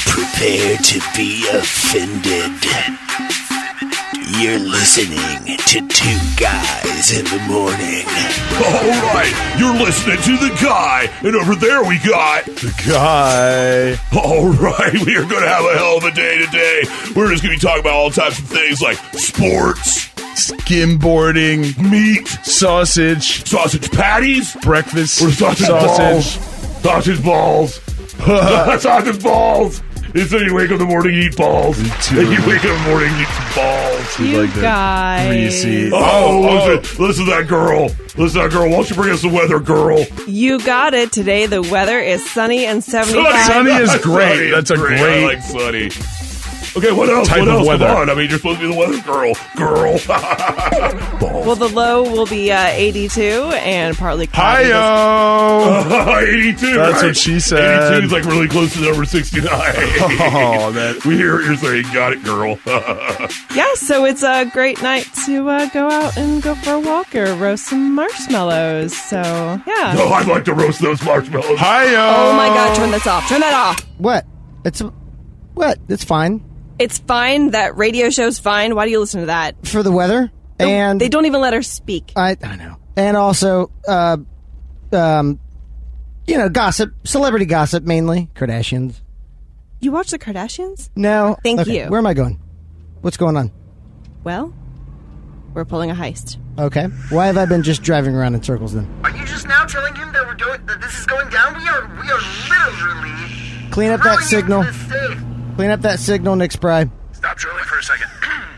Prepare to be offended. You're listening to Two Guys in the Morning. All right, you're listening to The Guy, and over there we got... The Guy. All right, we are going to have a hell of a day today. We're just going to be talking about all types of things like sports, skimboarding, meat, sausage patties, breakfast, or sausage balls. Sausage balls. It's when you wake up in the morning, you eat balls. And you wake up in the morning, you eat some balls. You like guys. Greasy. Listen to that girl. Listen to that girl. Why don't you bring us the weather, girl? You got it. Today the weather is sunny and 75. Sunny is great. That's a great. I like sunny. Okay, what else? Type What of else? weather. Come on. I mean, you're supposed to be the weather girl. Balls. Well, the low will be 82 and partly cloudy. Hi-yo! 82. That's right? what she said. 82 is like really close to the number 69. Oh, that. We hear what you're saying. Got it, girl. Yeah, so it's a great night to go out and go for a walk or roast some marshmallows. So, yeah. No, I'd like to roast those marshmallows. Hi-yo! Oh my god, turn this off. Turn that off. What? It's fine. It's fine. That radio show's fine. Why do you listen to that? For the weather? And they don't even let her speak. I know. And also, gossip. Celebrity gossip, mainly. Kardashians. You watch the Kardashians? No. Thank Okay, you. Where am I going? What's going on? Well, we're pulling a heist. Okay. Why have I been just driving around in circles then? Are you just now telling him that this is going down? We are literally Clean up that drilling signal. into this safe. Clean up that signal, Nick Spry. Stop drilling for a second.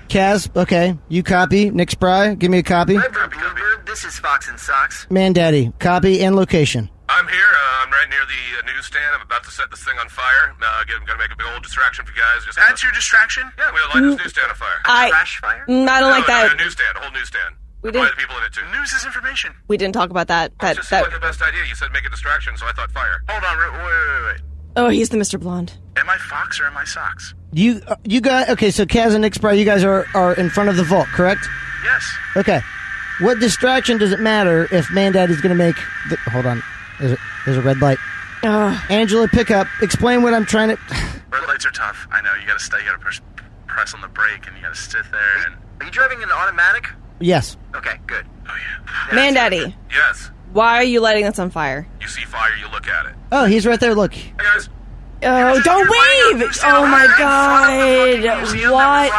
Kaz, okay. You copy. Nick Spry, give me a copy. Bluebird, this is Fox and Socks. Mandaddy, copy and location. I'm here. I'm right near the newsstand. I'm about to set this thing on fire. I'm going to make a big old distraction for you guys. That's your distraction? Yeah, we're going to light this newsstand on fire. Trash fire? I don't like that. A newstand, a whole newstand. We Why didn't- the people in it too? News is information. We didn't talk about that. It just seemed like the best idea. You said make a distraction, so I thought fire. Hold on, wait. Oh, he's the Mr. Blonde. Am I Fox or am I Socks? You got okay. So Kaz and Nick Spry, you guys are in front of the vault, correct? Yes. Okay. What distraction does it matter if Mandaddy's going to make? Hold on. There's a red light. Angela, pick up. Explain what I'm trying to. Red lights are tough. I know. You got to stay. You got to press on the brake, and you got to sit there. And are you driving an automatic? Yes. Okay, good. Oh yeah. Mandaddy, Yes. why are you lighting this on fire? You see fire, you look at it. Oh, he's right there. Look. Hey guys. Oh, don't wave! Oh my god! What?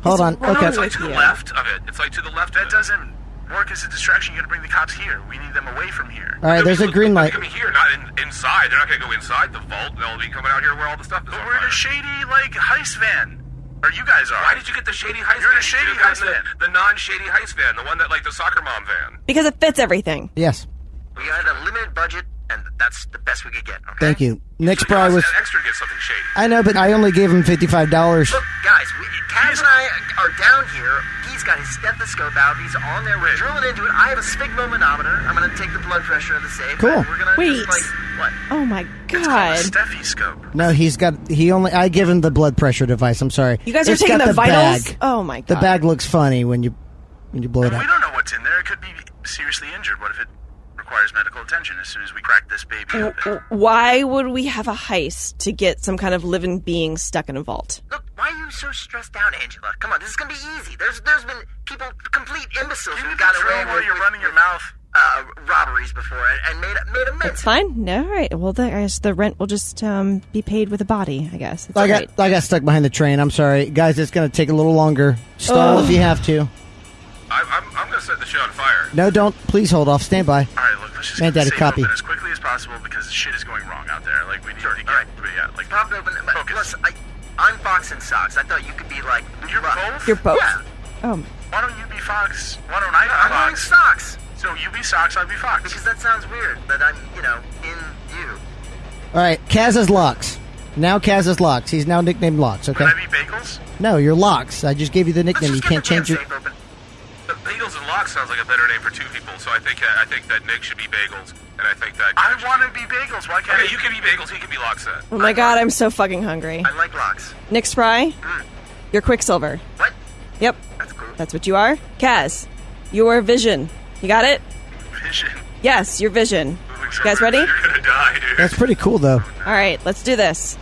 Hold on. wrong Okay. It's like to the left of it. It's like to the left of That it. doesn't work as a distraction. You got to bring the cops here. We need them away from here. All right. There's a green light. They're going to be here, not inside. They're not going to go inside the vault. They'll be coming out here where all the stuff is But on we're in fire. a shady, heist van. Or you guys are. Why did you get the shady heist You're in van? a shady You should've heist gotten van. The non-shady heist van, the one that like the soccer mom van. Because it fits everything. Yes. We had a limited budget, and that's the best we could get. Okay? Thank you. Nick So Spry you was. an extra to get something shady. I know, but I only gave him $55. Look, guys, Kaz and I are down here. He's got his stethoscope out. He's on there. We're drilling into it. I have a sphygmomanometer. I'm going to take the blood pressure of the safe. Cool. We're gonna Wait. just, what? Oh my It's called a god! stethoscope. No, I give him the blood pressure device. I'm sorry. You guys are It's taking got the vitals. Bag. Oh my god! The bag looks funny when you blow it And up. we don't know what's in there. It could be seriously injured. What if it requires medical attention as soon as we crack this baby open? Why would we have a heist to get some kind of living being stuck in a vault? Look, why are you so stressed out, Angela? Come on, this is gonna be easy. There's been people, complete imbeciles who got away while you're running your mouth. robberies before and made a mint. That's fine. No, all right. Well, I guess the rent will just be paid with a body. I guess. It's I great. got stuck behind the train. I'm sorry, guys. It's going to take a little longer. Stall if you have to. I'm going to set the shit on fire. No, don't. Please hold off. Stand by. All right, look, let's just Man, get Daddy, the safe copy. open as quickly as possible because shit is going wrong out there. Like, we need to get, like, Pop open. focus. Plus, I'm Fox and Socks. I thought you could be like. You're both? You're both. Yeah. Oh, Why don't you be Fox? Why don't I be I'm wearing Fox? socks So you be Socks, I be Fox. because that sounds weird. That I'm, in you. All right, Kaz is Locks. Now Kaz is Locks. He's now nicknamed Locks. Okay. Would I be Bagels? No, you're Locks. I just gave you the Let's nickname. You just get can't the damn change your. safe open. Bagels and Locks sounds like a better name for two people, so I think that Nick should be Bagels, and I think that... I want to be Bagels. Why can't Okay, you can be Bagels, he can be Locks then. oh my God! I'm so fucking hungry. I like locks. Nick Spry, you're Quicksilver. What? Yep, That's cool. that's what you are. Kaz, you're Vision. You got it? Vision. Yes, you're Vision. You guys ready? You're gonna die, dude. That's pretty cool, though. All right, let's do this.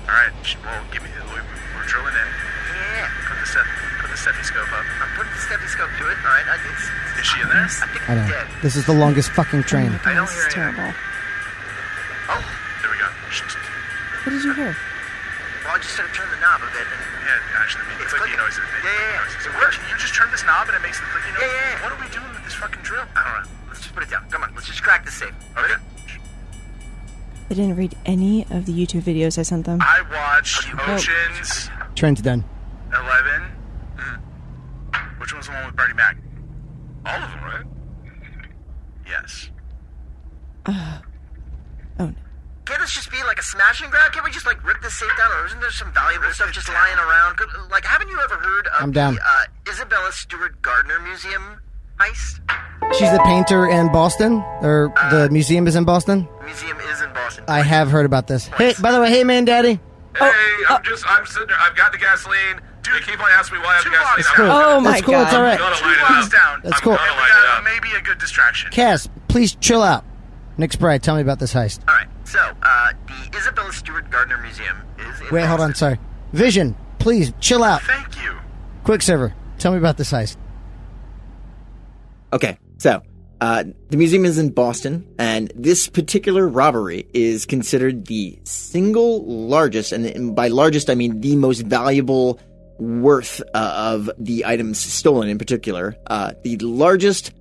All right. Well, give me. We're drilling in. Yeah. Put the stethoscope up. I'm putting the stethoscope to it. All right. Is she in there? I think I I'm know. dead. This is the longest fucking train. I don't This hear is anything. terrible. Oh, There we go. What did you hear? well, I just had to turn the knob a bit. And Yeah, actually, It's clicky clicking. noises. Yeah. So can you just turn this knob and it makes the clicky noise? Yeah. What are we doing with this fucking drill? I don't know. Let's just put it down. Come on. Let's just crack this safe. Okay. They didn't read any of the YouTube videos I sent them. I watched Ocean's Train's done. 11. Which one's the one with Bernie Mac? All of them, right? Yes. Oh, no. Can't this just be like a smash and grab? Can't we just like rip this safe down? Or isn't there some valuable stuff just lying around? Like, haven't you ever heard of I'm down. the Isabella Gardner Museum heist? She's the painter in Boston, or the museum is in Boston. The museum is in Boston. I have heard about this. Hey, by the way, hey, man, daddy. Hey, I'm sitting there. I've got the gasoline. They keep on asking me why I have the gasoline. It's cool. Oh, my That's cool. God. It's all right. I'm gonna Two light it miles up. down. That's I'm cool. gonna We light it got up. maybe a good distraction. Cass, please chill out. Nick Sprite, tell me about this heist. All right. So, the Isabella Gardner Museum is in Wait, hold on. Boston. Sorry. Vision, please chill out. Thank you. Quicksilver, tell me about this heist. Okay, so the museum is in Boston, and this particular robbery is considered the single largest, and by largest I mean the most valuable worth of the items stolen in particular, the largest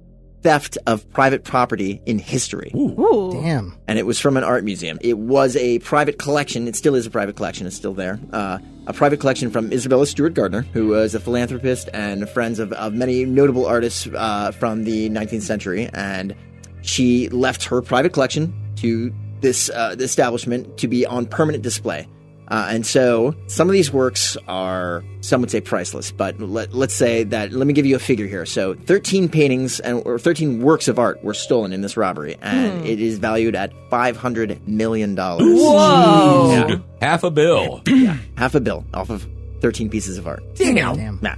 theft of private property in history. Ooh. Damn. And it was from an art museum. It was a private collection. It still is a private collection. It's still there. A private collection from Isabella Gardner, who was a philanthropist and friends of many notable artists from the 19th century. And she left her private collection to this establishment to be on permanent display. And so some of these works are, some would say priceless, but let's say that, let me give you a figure here. So 13 paintings or 13 works of art were stolen in this robbery, and it is valued at $500 million. Whoa. Yeah. Half a bill. Yeah, half a bill off of 13 pieces of art. Damn. Yeah.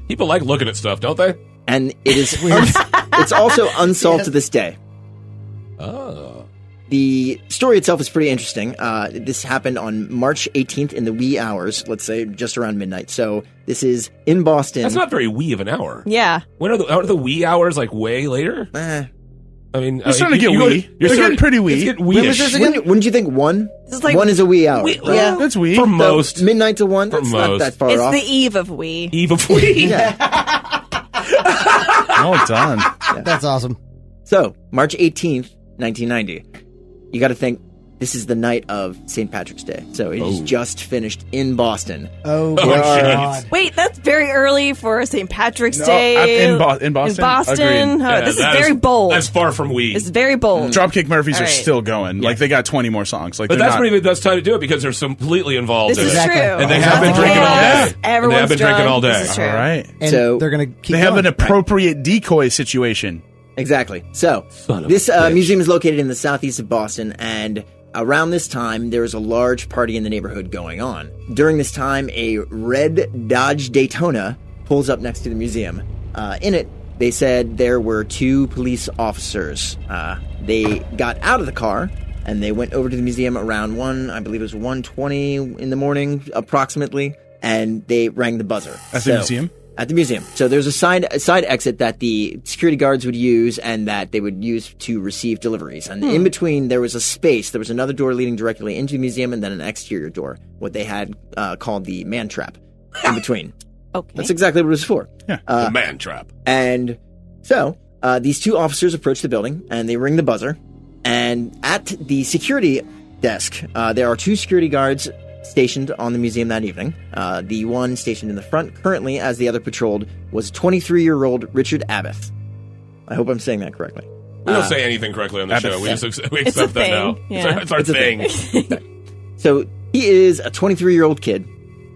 People like looking at stuff, don't they? And it is, it's also unsolved to this day. Oh. The story itself is pretty interesting. This happened on March 18th in the wee hours, let's say just around midnight. So this is in Boston. That's not very wee of an hour. Yeah. When are the wee hours like way later? Eh. I mean, You're starting to get wee. They're getting pretty wee. It's getting When was wee-ish. this again? Wouldn't you think one? This is like- One is a wee hour. Yeah. That's wee. For So most. midnight to one. For That's not most. that far It's off. the eve of we. Eve of wee. Yeah. Well done. That's awesome. So March 18th, 1990. You got to think this is the night of St. Patrick's Day. So it is just finished in Boston. Oh, Oh, God. Wait, that's very early for St. Patrick's Day. In Boston. In Boston? Agreed. Oh, Yeah, this is that very bold. That's far from wee. It's very bold. Dropkick Murphys All are right. still going. Like, they got 20 more songs. Like, But they're that's not, pretty good. That's time to do it because they're completely involved This in is it. Exactly. true. And they have been Lots of drinking all chaos. day. Everyone's And they have been drinking drunk. all day. This is true. All right. And So- they're going to keep They have going. an appropriate decoy situation. Exactly. So Son of this a bitch. museum is located in the southeast of Boston, and around this time there was a large party in the neighborhood going on. During this time, a red Dodge Daytona pulls up next to the museum. In it, they said there were 2 police officers. They got out of the car and they went over to the museum around 1:20 in the morning, approximately, and they rang the buzzer. At the museum? At the museum. So there's a side exit that the security guards would use and that they would use to receive deliveries. And in between, there was a space. There was another door leading directly into the museum and then an exterior door, what they had called the man trap in between. Okay. That's exactly what it was for. The man trap. And so these 2 officers approach the building and they ring the buzzer. And at the security desk, there are 2 security guards stationed on the museum that evening. The one stationed in the front currently, as the other patrolled, was 23-year-old Richard Abbott. I hope I'm saying that correctly. We don't say anything correctly on the Abbott. show. We just we It's a accept that now. thing. Yeah. It's our It's a thing. So he is a 23-year-old kid.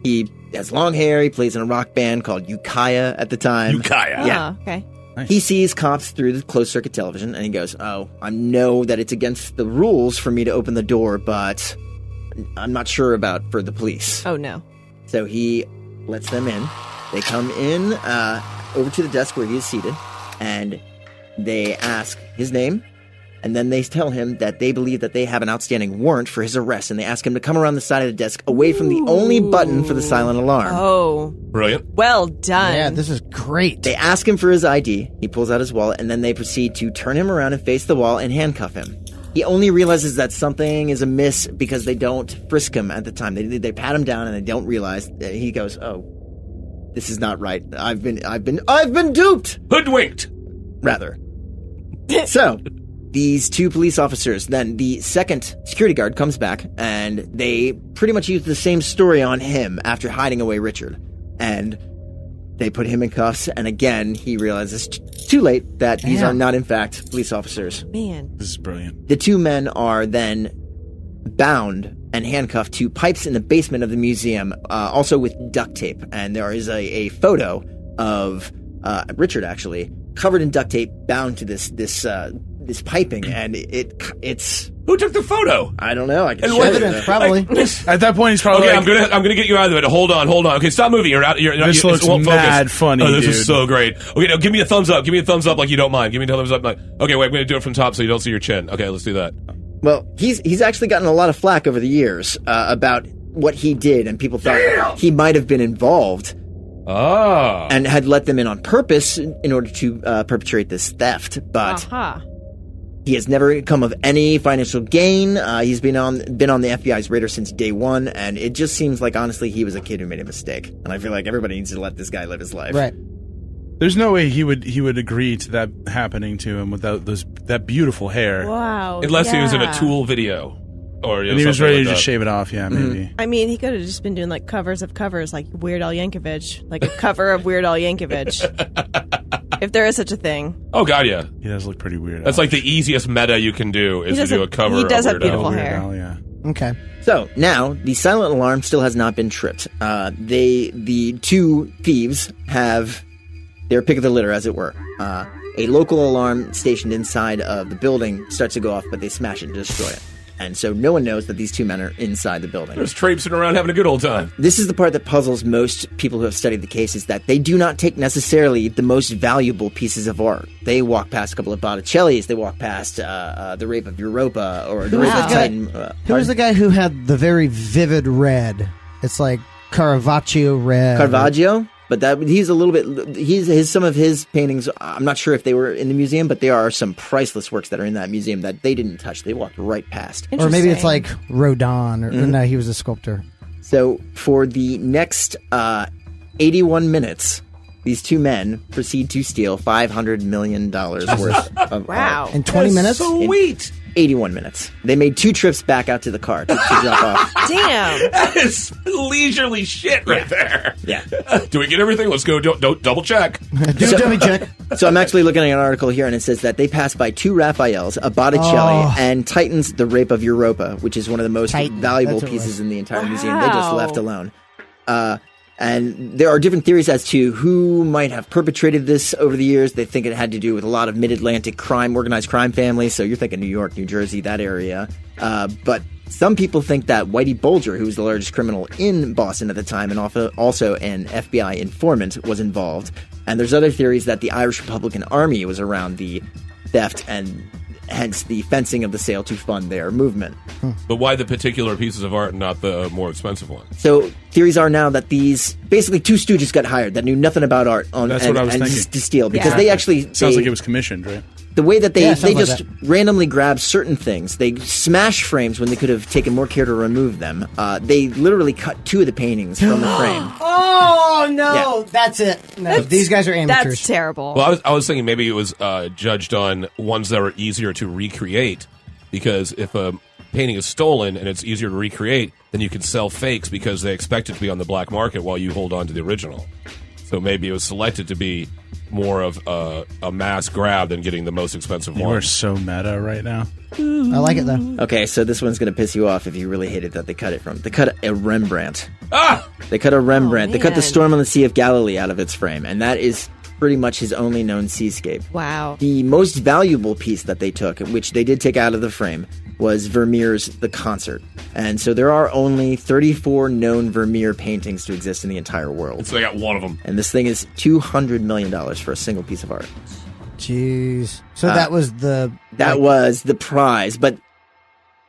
He has long hair. He plays in a rock band called Ukiah at the time. Ukiah. Yeah. Oh, okay. He sees cops through the closed-circuit television, and he goes, "Oh, I know that it's against the rules for me to open the door, but I'm not sure about for the police." Oh, no. So he lets them in. They come in over to the desk where he is seated, and they ask his name And then they tell him that they believe that they have an outstanding warrant for his arrest, and they ask him to come around the side of the desk away from the only button for the silent alarm. Oh. Brilliant. Well done. Yeah, this is great. They ask him for his ID. He pulls out his wallet, and then they proceed to turn him around and face the wall and handcuff him. He only realizes that something is amiss because they don't frisk him at the time. They pat him down, and they don't realize. He goes, "Oh, this is not right. I've been duped." Hoodwinked. Rather. So, these two police officers, then the second security guard comes back, and they pretty much use the same story on him after hiding away Richard. And they put him in cuffs, and again, he realizes too late that these are not, in fact, police officers. Man. This is brilliant. The two men are then bound and handcuffed to pipes in the basement of the museum, also with duct tape. And there is a photo of Richard, actually, covered in duct tape, bound to this piping, and it's. Who took the photo? I don't know. I can show Evidence, probably. At that point, he's probably Okay, like, I'm gonna get you out of it. Hold on. Okay, stop moving. You're out. This looks it won't focus. mad funny, Oh, this dude. is so great. Okay, now give me a thumbs up. Give me a thumbs up like you don't mind. Give me a thumbs up like. Okay, wait. I'm gonna do it from top so you don't see your chin. Okay, let's do that. Well, he's actually gotten a lot of flack over the years about what he did, and people thought he might have been involved. Ah. And had let them in on purpose in order to perpetrate this theft, but he has never come of any financial gain. He's been on the FBI's radar since day one, and it just seems like, honestly, he was a kid who made a mistake. And I feel like everybody needs to let this guy live his life. Right. there's no way he would agree to that happening to him without that beautiful hair. Wow. Unless he was in a Tool video. Or, and he was ready to just shave it off, yeah, maybe. Mm-hmm. I mean, he could have just been doing like covers of covers, like Weird Al Yankovic, like a cover of Weird Al Yankovic, if there is such a thing. Oh God, yeah, he does look pretty weird. That's like the easiest meta you can do is to do a cover. He does of have Weird beautiful Al. hair. Al, yeah. Okay. So now the silent alarm still has not been tripped. The two thieves have their pick of the litter, as it were. A local alarm stationed inside of the building starts to go off, but they smash it and destroy it. And so no one knows that these two men are inside the building. They're just traipsing around having a good old time. This is the part that puzzles most people who have studied the case, is that they do not take necessarily the most valuable pieces of art. They walk past a couple of Botticellis, they walk past the Rape of Europa, or the Rape of Titan. Who was the guy who had the very vivid red? It's like Caravaggio red. Caravaggio? But he's a little bit. Some of his paintings, I'm not sure if they were in the museum, but there are some priceless works that are in that museum that they didn't touch. They walked right past. Or maybe it's like Rodin, or no, he was a sculptor. So for the next 81 minutes, these two men proceed to steal $500 million worth of art. In 20 minutes? Sweet. 81 minutes. They made 2 trips back out to the car to drop off. Damn. That is leisurely shit right there. Yeah. Do we get everything? Let's go. Don't double check. Do a dummy check. So I'm actually looking at an article here, and it says that they passed by 2 Raphaels, a Botticelli, and Titan's The Rape of Europa, which is one of the most valuable pieces in the entire museum. They just left alone. And there are different theories as to who might have perpetrated this over the years. They think it had to do with a lot of mid-Atlantic organized crime families. So you're thinking New York, New Jersey, that area. But some people think that Whitey Bulger, who was the largest criminal in Boston at the time and also an FBI informant, was involved. And there's other theories that the Irish Republican Army was around the theft and hence the fencing of the sale to fund their movement. But why the particular pieces of art and not the more expensive ones? So theories are now that these basically 2 stooges got hired that knew nothing about art That's what I was thinking. to steal because they actually sounds like it was commissioned, right? The way that they like just randomly grab certain things. They smash frames when they could have taken more care to remove them. They literally cut 2 of the paintings from the frame. Oh, no. Yeah. That's it. No, these guys are amateurs. That's terrible. Well, I was thinking maybe it was judged on ones that were easier to recreate, because if a painting is stolen and it's easier to recreate, then you can sell fakes because they expect it to be on the black market while you hold on to the original. So maybe it was selected to be more of a mass grab than getting the most expensive one. You are so meta right now. I like it, though. Okay, so this one's going to piss you off if you really hated that they cut it from. They cut a Rembrandt. Ah! They cut a Rembrandt. They cut the man. Storm on the Sea of Galilee out of its frame, and that is pretty much his only known seascape. Wow. The most valuable piece that they took, which they did take out of the frame, was Vermeer's The Concert. And so there are only 34 known Vermeer paintings to exist in the entire world. So they got one of them. And this thing is $200 million for a single piece of art. Jeez. So that was the prize, but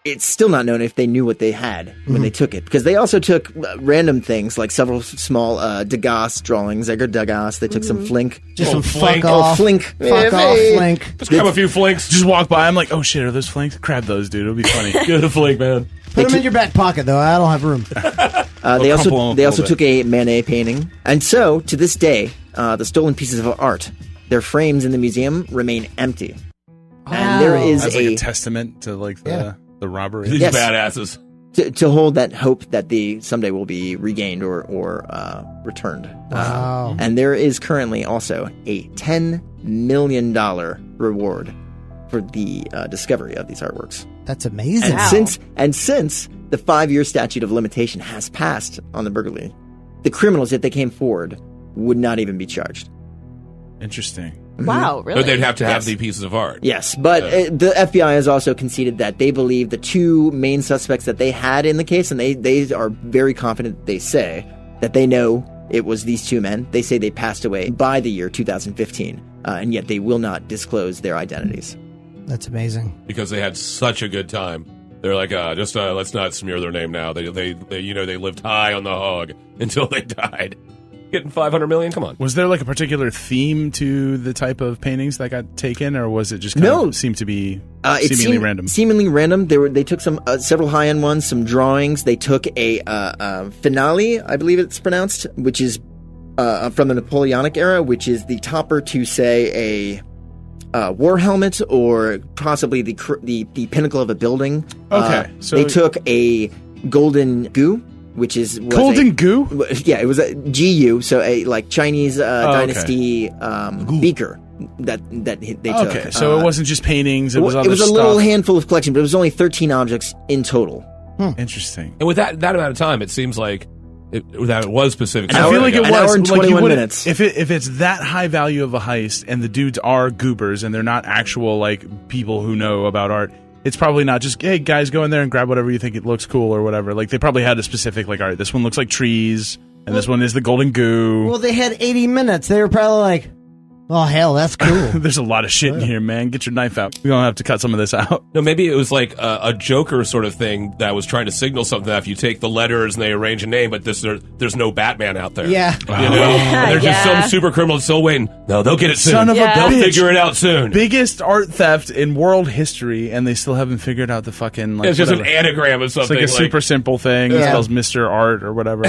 it's still not known if they knew what they had when they took it, because they also took random things like several small Degas drawings, Edgar Degas. They took some flink. Just some flink. fuck off. Flink. Fuck off, flink. Let's grab a few flinks. Just walk by. I'm like, oh shit, are those flanks? Grab those, dude. It'll be funny. Get a flink, man. Put them in your back pocket, though. I don't have room. They also took a Manet painting, and so to this day, the stolen pieces of art, their frames in the museum remain empty. And there is That's like a testament to like the robbery. These badasses. To hold that hope that they someday will be regained or returned. Wow. And there is currently also a $10 million reward for the discovery of these artworks. That's amazing. And since the 5-year statute of limitation has passed on the burglary, the criminals, if they came forward, would not even be charged. Interesting. Wow, really? But they'd have to have the pieces of art. Yes, but the FBI has also conceded that they believe the two main suspects that they had in the case, and they are very confident, they say, that they know it was these two men. They say they passed away by the year 2015, and yet they will not disclose their identities. That's amazing. Because they had such a good time. They're like, let's not smear their name now. They lived high on the hog until they died. Getting $500 million, come on. Was there like a particular theme to the type of paintings that got taken, or was it just kind of seemed to be seemingly random? Seemingly random. They took some several high-end ones, some drawings. They took a finale, I believe it's pronounced, which is from the Napoleonic era, which is the topper to say a war helmet or possibly the pinnacle of a building. Okay, so they took a golden goo, which was golden goo. Yeah, it was a GU, so a like Chinese dynasty beaker that they took. Okay, so it wasn't just paintings; it was other It was a stuff. little handful of collection, but it was only 13 objects in total. Interesting. And with that amount of time, it seems like it was specific. I feel like it an was hour and like 21 minutes. If it's that high value of a heist, and the dudes are goobers, and they're not actual like people who know about art. It's probably not just, hey, guys, go in there and grab whatever you think it looks cool or whatever. Like, they probably had a specific, like, all right, this one looks like trees, and this one is the golden goo. Well, they had 80 minutes. They were probably like, oh, hell, that's cool. There's a lot of shit in here, man. Get your knife out. We're going to have to cut some of this out. No, maybe it was like a Joker sort of thing that was trying to signal something that if you take the letters and they arrange a name, but there's no Batman out there. Yeah. You know? And there's just some super criminal still waiting. No, they'll get it soon. Son of a They'll bitch. figure it out soon. Biggest art theft in world history, and they still haven't figured out the fucking, like, It's just whatever. an anagram of It's something. like a super simple thing. It spells Mr. Art or whatever.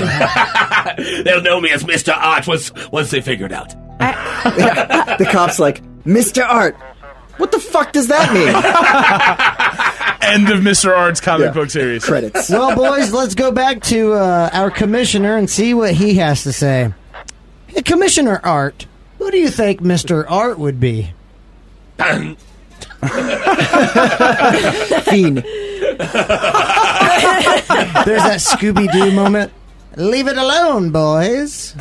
They'll know me as Mr. Art once they figure it out. The cop's like, Mr. Art. What the fuck does that mean? End of Mr. Art's comic book series. Credits. Well, boys, let's go back to our commissioner and see what he has to say. Hey, Commissioner Art, who do you think Mr. Art would be? Fiend. There's that Scooby-Doo moment. Leave it alone, boys.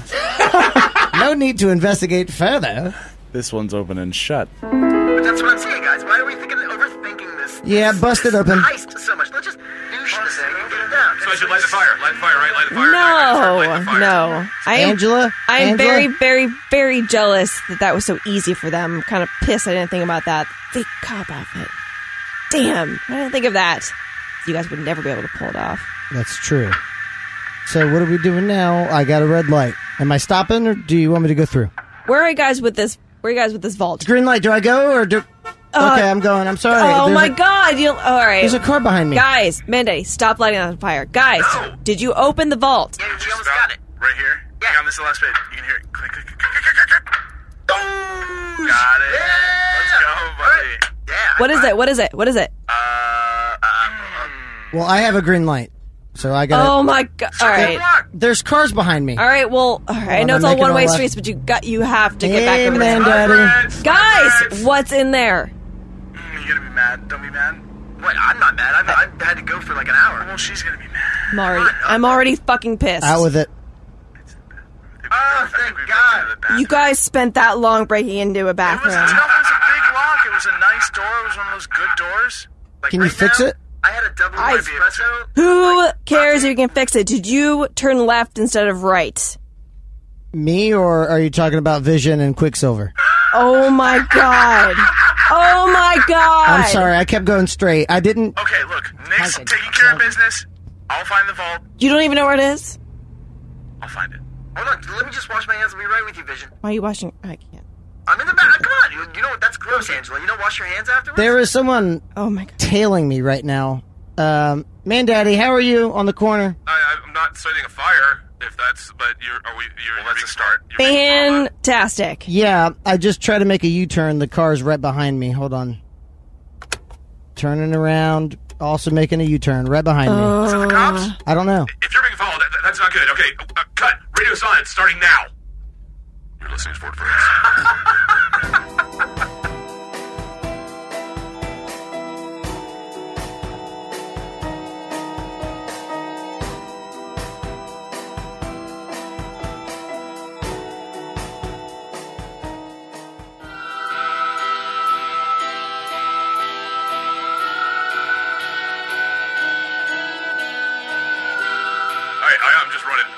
No need to investigate further. This one's open and shut. But that's what I'm saying, guys. Why are we overthinking this? Yeah, bust it open. Heist so much. Let's just douche this thing and get it down. So I should light the fire. Light the fire, right? Light the fire. Light the fire. No. Angela? I am Angela? very, very, very jealous that was so easy for them. I'm kind of pissed I didn't think about that. Fake cop outfit. Damn, I didn't think of that. You guys would never be able to pull it off. That's true. So what are we doing now? I got a red light. Am I stopping, or do you want me to go through? Where are you guys with this? Where are you guys with this vault? Green light. Do I go, or do... Okay, I'm going. I'm sorry. Oh There's my a- God! All right, There's a car behind me. guys. Mandy, stop lighting on fire. Guys, did you open the vault? Yeah, you almost got it. Right here. Yeah. Hang on, this is the last bit. You can hear it. Click, click, click, click, click, click, click. Got it. Yeah. Let's go, buddy. Yeah. What is it? What is it? What is it? Well, I have a green light, so I got. Oh my God! All right, There's cars behind me. all right. Well, all right. I know I'm it's all making a one-way left. streets, but you have to get back over Amen, there. Daddy. Guys, what's in there? You gonna be mad? Don't be mad. Wait, I'm not mad. I've had to go for like an hour. Well, she's gonna be mad. I'm already fucking pissed. Out with it. Oh, thank God. You guys spent that long breaking into a It was bathroom. a big lock. It was a nice door. It was one of those good doors. Like, Can you fix it? I had a double espresso. Who cares if you can fix it? Did you turn left instead of right? Me, or are you talking about Vision and Quicksilver? Oh my god. Oh my god. I'm sorry, I kept going straight. I didn't. Okay, look, Nick's taking care of business. I'll find the vault. You don't even know where it is? I'll find it. Hold on, let me just wash my hands. I'll be right with you, Vision. Why are you washing? I can't. I'm in the back. Come on. You know what? That's gross, Angela. You don't wash your hands afterwards? There is someone Oh my god. tailing me right now. Mandaddy, how are you on the corner? I'm not setting a fire, if that's. But you're. Well, that's a start. You're being followed. Fantastic. Yeah, I just tried to make a U-turn. The car's right behind me. Hold on. Turning around, also making a U-turn right behind me. Is it the cops? I don't know. If you're being followed, that's not good. Okay, cut. Radio silence starting now. You're listening to Fort Fritz.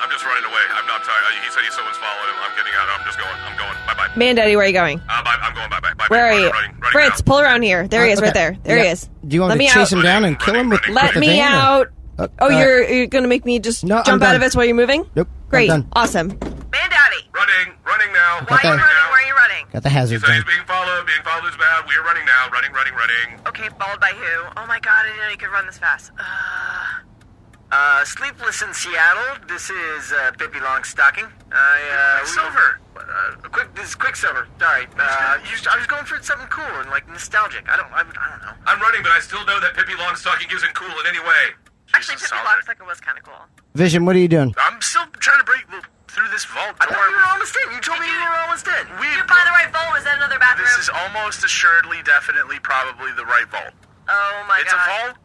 I'm just running away. I'm not tired. He said someone's following him. I'm getting out. I'm going. Bye-bye. Mandaddy, where are you going? I'm going. Bye-bye. Where are you? Running Fritz, now. pull around here. There he is, right there. There he is. Do you want Let me me to chase out. him down and kill him with Let the me van, or- out. You're going to make me just No, I'm jump out done. of this while you're moving? Nope. Great. I'm done. Awesome. Mandaddy. Running now. Why are you running? Where are you running? Got the He hazard said he's gun. being followed. Being followed is bad. We are running now. Running. Okay, followed by who? Oh my god, I didn't know you could run this fast. Sleepless in Seattle. This is Pippi Longstocking. Silver. This is Quicksilver. Sorry. I was going for something cool and like nostalgic. I don't know. I'm running, but I still know that Pippi Longstocking isn't cool in any way. Actually, Pippi Longstocking was kind of cool. Vision, what are you doing? I'm still trying to break through this vault I door. thought we were almost in. You told me we were almost in. You find the right vault? Was that another bathroom? This is almost assuredly, definitely, probably the right vault. Oh my It's god. a vault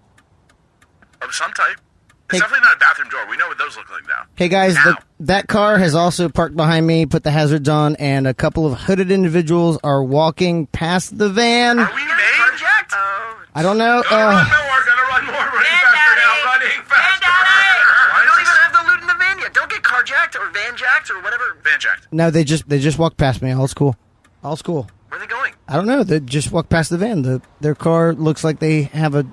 of some type. Hey- It's definitely not a bathroom door. We know what those look like now. Hey guys, Now. that car has also parked behind me, put the hazards on, and a couple of hooded individuals are walking past the van. Are we made? Carjacked? Oh. I don't know. Gotta run more. Running faster now. Running faster. I don't even have the loot in the van yet. Don't get carjacked or van jacked or whatever. Van jacked. No, they just walked past me. All's cool. All's cool. Where are they going? I don't know. They just walked past the van. Their car looks like they have a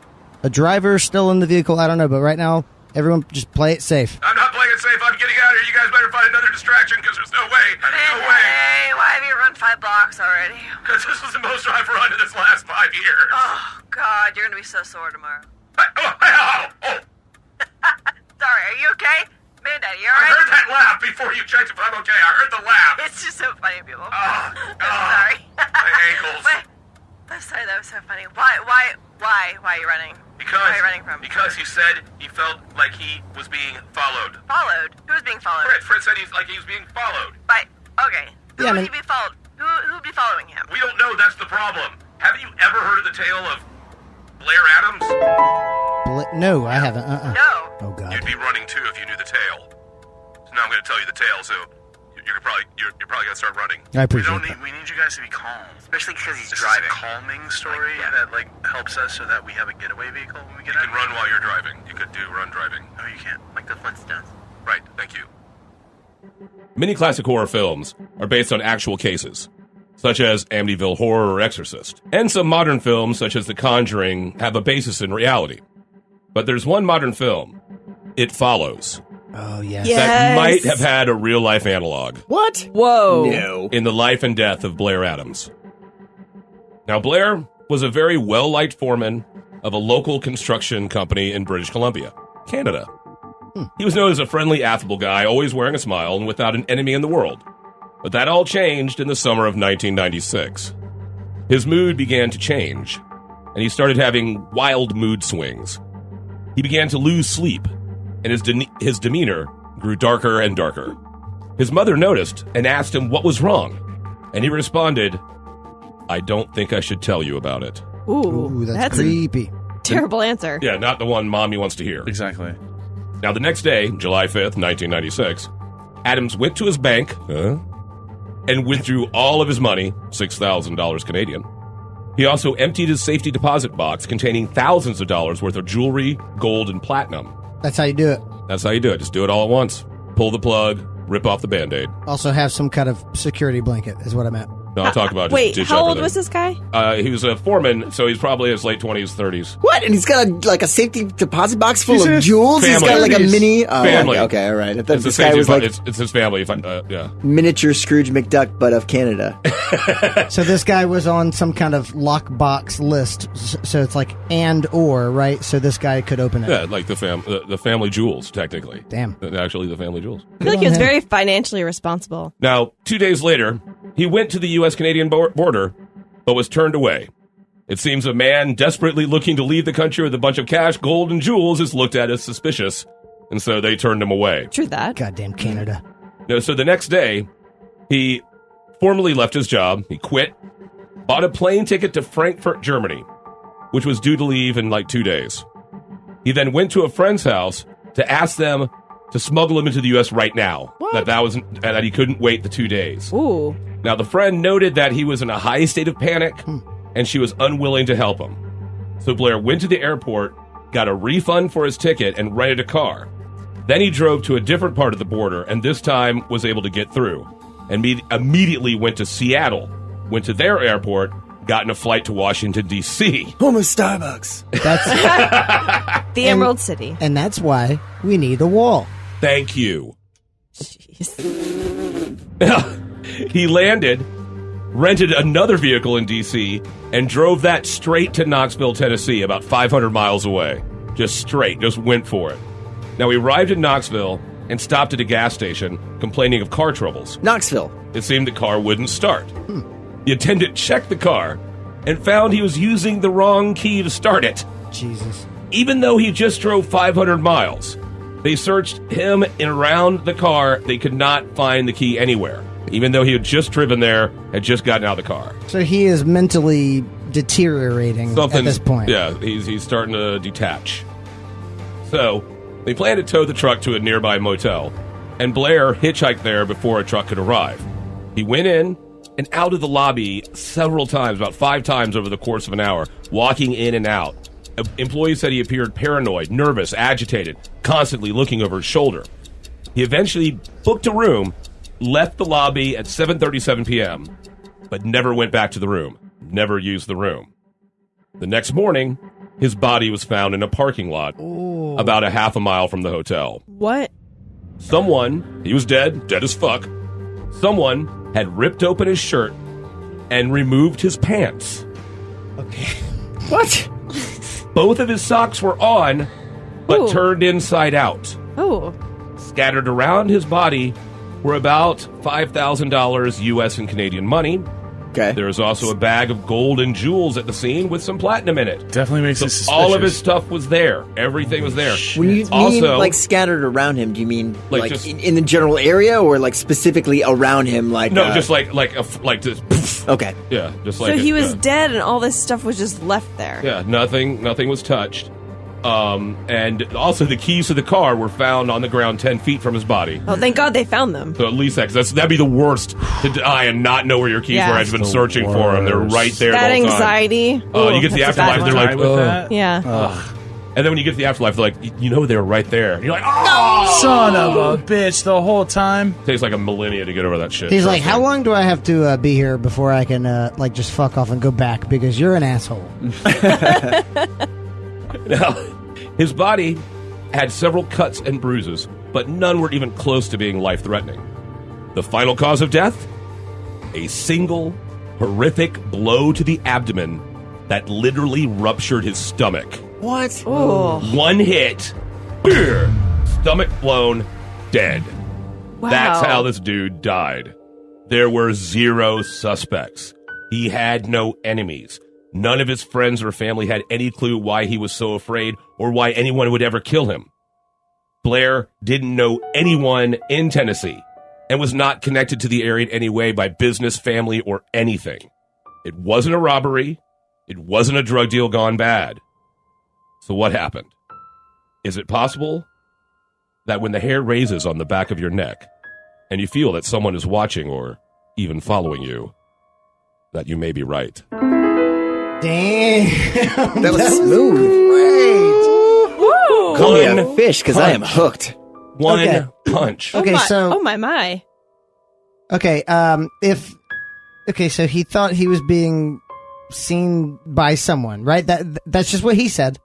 driver still in the vehicle. I don't know, but right now, everyone just play it safe. I'm not playing it safe. I'm getting out of here. You guys better find another distraction because there's no way. No way. Hey, why have you run 5 blocks already? Because this was the most I've run in this last 5 years. Oh god, you're gonna be so sore tomorrow. Oh. Sorry, are you okay? Mandaddy, you I alright? heard that laugh before you checked if I'm okay. I heard the laugh. It's just so funny, people. Oh, Sorry. my ankles. Wait, I'm sorry, that was so funny. Why are you running? Where are you running from? Because he said he felt like he was being followed. Followed? Who's being followed? Fritz said he was being followed. Okay. Who Yeah, would man. he be followed? Who would be following him? We don't know. That's the problem. Have you ever heard of the tale of Blair Adams? No, I haven't. No. Oh God. You'd be running too if you knew the tale. So now I'm going to tell you the tale. So you're probably going to start running. I appreciate that. We need you guys to be calm. Especially because he's This driving. is a calming story that helps us so that we have a getaway vehicle when we get out. You can run while you're driving. You could do run driving. No, you can't. Like the Flintstones. Right. Thank you. Many classic horror films are based on actual cases, such as Amityville Horror or Exorcist. And some modern films, such as The Conjuring, have a basis in reality. But there's one modern film, It Follows, Oh yes. Yeah. that Yes. might have had a real-life analog What? Whoa. No. in the life and death of Blair Adams. Now, Blair was a very well-liked foreman of a local construction company in British Columbia, Canada. He was known as a friendly, affable guy, always wearing a smile and without an enemy in the world. But that all changed in the summer of 1996. His mood began to change, and he started having wild mood swings. He began to lose sleep, and his demeanor grew darker and darker. His mother noticed and asked him what was wrong, and he responded, "I don't think I should tell you about it." Ooh, that's creepy. a terrible answer. Yeah, not the one mommy wants to hear. Exactly. Now, the next day, July 5th, 1996, Adams went to his bank and withdrew all of his money, $6,000 Canadian. He also emptied his safety deposit box containing thousands of dollars worth of jewelry, gold, and platinum. That's how you do it. That's how you do it. Just do it all at once. Pull the plug, rip off the Band-Aid. Also have some kind of security blanket is what I'm at. No, I'm talking about Wait, just ditch how old everything. was this guy? He was a foreman, so he's probably in his late 20s, 30s. What? And he's got a safety deposit box full He's in of his jewels? He's got family. like a mini... Oh, Family. Okay, all right. I thought It's, this a guy safety was like it's his family. Yeah. miniature Scrooge McDuck, but of Canada. So this guy was on some kind of lockbox list. So it's like and/or, right? So this guy could open it. Yeah, like the family jewels, technically. Damn. Actually, the family jewels. I feel like he was very financially responsible. Now, 2 days later, he went to the U.S.-Canadian border, but was turned away. It seems a man desperately looking to leave the country with a bunch of cash, gold, and jewels is looked at as suspicious, and so they turned him away. True that. Goddamn Canada. No, so the next day, he formally left his job. He quit, bought a plane ticket to Frankfurt, Germany, which was due to leave in like 2 days. He then went to a friend's house to ask them to smuggle him into the U.S. right now. That he couldn't wait the 2 days. Ooh. Now, the friend noted that he was in a high state of panic, and she was unwilling to help him. So Blair went to the airport, got a refund for his ticket, and rented a car. Then he drove to a different part of the border, and this time was able to get through. And immediately went to Seattle, went to their airport, got in a flight to Washington, D.C. Home of Starbucks. That's The Emerald City. and that's why we need a wall. Thank you. Jeez. He landed, rented another vehicle in D.C., and drove that straight to Knoxville, Tennessee, about 500 miles away. Just straight, just went for it. Now, he arrived in Knoxville and stopped at a gas station, complaining of car troubles. Knoxville. It seemed the car wouldn't start. The attendant checked the car and found he was using the wrong key to start it. Jesus. Even though he just drove 500 miles, they searched him and around the car. They could not find the key anywhere, even though he had just driven there, had just gotten out of the car. So he is mentally deteriorating at this point. Yeah, he's starting to detach. So they planned to tow the truck to a nearby motel, and Blair hitchhiked there before a truck could arrive. He went in and out of the lobby several times, about 5 times over the course of an hour, walking in and out. Employees said he appeared paranoid, nervous, agitated, constantly looking over his shoulder. He eventually booked a room, left the lobby at 7:37 p.m., but never went back to the room, never used the room. The next morning, his body was found in a parking lot about a half a mile from the hotel. What? He was dead as fuck. Someone had ripped open his shirt and removed his pants. Okay. What? Both of his socks were on, but turned inside out. Oh. Scattered around his body were about $5,000 U.S. and Canadian money. Okay. There was also a bag of gold and jewels at the scene with some platinum in it. Definitely makes it suspicious. All of his stuff was there. Everything was there. When you mean like scattered around him, do you mean like just in the general area, or like specifically around him? Like no, just like just. Poof. Okay. Yeah, just like So he was dead, and all this stuff was just left there. Yeah, nothing was touched. And also the keys to the car were found on the ground 10 feet from his body. Oh, thank God they found them. So at least that'd be the worst, to die and not know where your keys were. I've been searching for them. They're right there. That the whole anxiety. Time. You get to the afterlife, they're like, that. Yeah. and then when you get to the afterlife, they're like, you know, they were right there. And you're like, oh, Son of a bitch! The whole time. Takes like a millennia to get over that shit. He's like, how long do I have to be here before I can like just fuck off and go back because you're an asshole? Now, his body had several cuts and bruises, but none were even close to being life-threatening. The final cause of death? A single, horrific blow to the abdomen that literally ruptured his stomach. What? Oh. One hit, stomach blown, dead. Wow. That's how this dude died. There were 0 suspects. He had no enemies. None of his friends or family had any clue why he was so afraid or why anyone would ever kill him. Blair didn't know anyone in Tennessee and was not connected to the area in any way by business, family, or anything. It wasn't a robbery. It wasn't a drug deal gone bad. So what happened? Is it possible that when the hair raises on the back of your neck and you feel that someone is watching or even following you, that you may be right? Damn. That was smooth. Woo. Call me a fish because I am hooked. One punch. Okay, oh my, so oh my. okay, if Okay, so he thought he was being seen by someone, right? That's just what he said.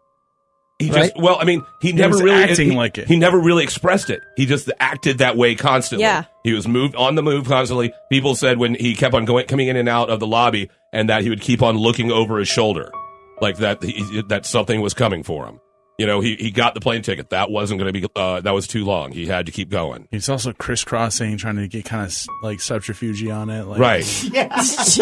He right? just, well, I mean, he was never really acting like it. He never really expressed it. He just acted that way constantly. Yeah. He was on the move constantly. People said when he kept on coming in and out of the lobby, and that he would keep on looking over his shoulder, like that something was coming for him. You know, he got the plane ticket. That wasn't going to be, that was too long. He had to keep going. He's also crisscrossing, trying to get kind of like subterfuge on it. Like, Right. Yeah.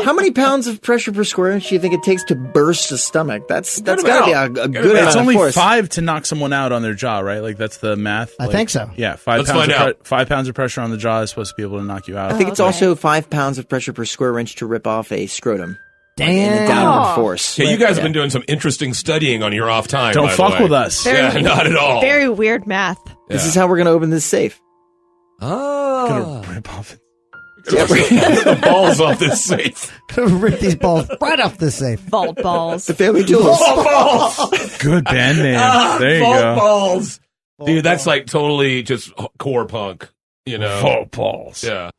How many pounds of pressure per square inch do you think it takes to burst a stomach? That's got to be a good amount It's of only force. 5 to knock someone out on their jaw, right? Like that's the math. I think so. Yeah, 5 Let's pounds. find out. 5 pounds of pressure on the jaw is supposed to be able to knock you out. I think it's also 5 pounds of pressure per square inch to rip off a scrotum. In a Damn. downward force. Yeah, you guys have been doing some interesting studying on your off time. Don't by the fuck way. with us. Yeah, not at all. Very weird math. This is how we're going to open this safe. Gonna rip off it. Rip the balls off this safe. Rip these balls right off the safe. Vault balls. The family jewels. Balls. Good band name. There you go. Balls. Dude, that's like totally just core punk. You know. Vault balls. Yeah.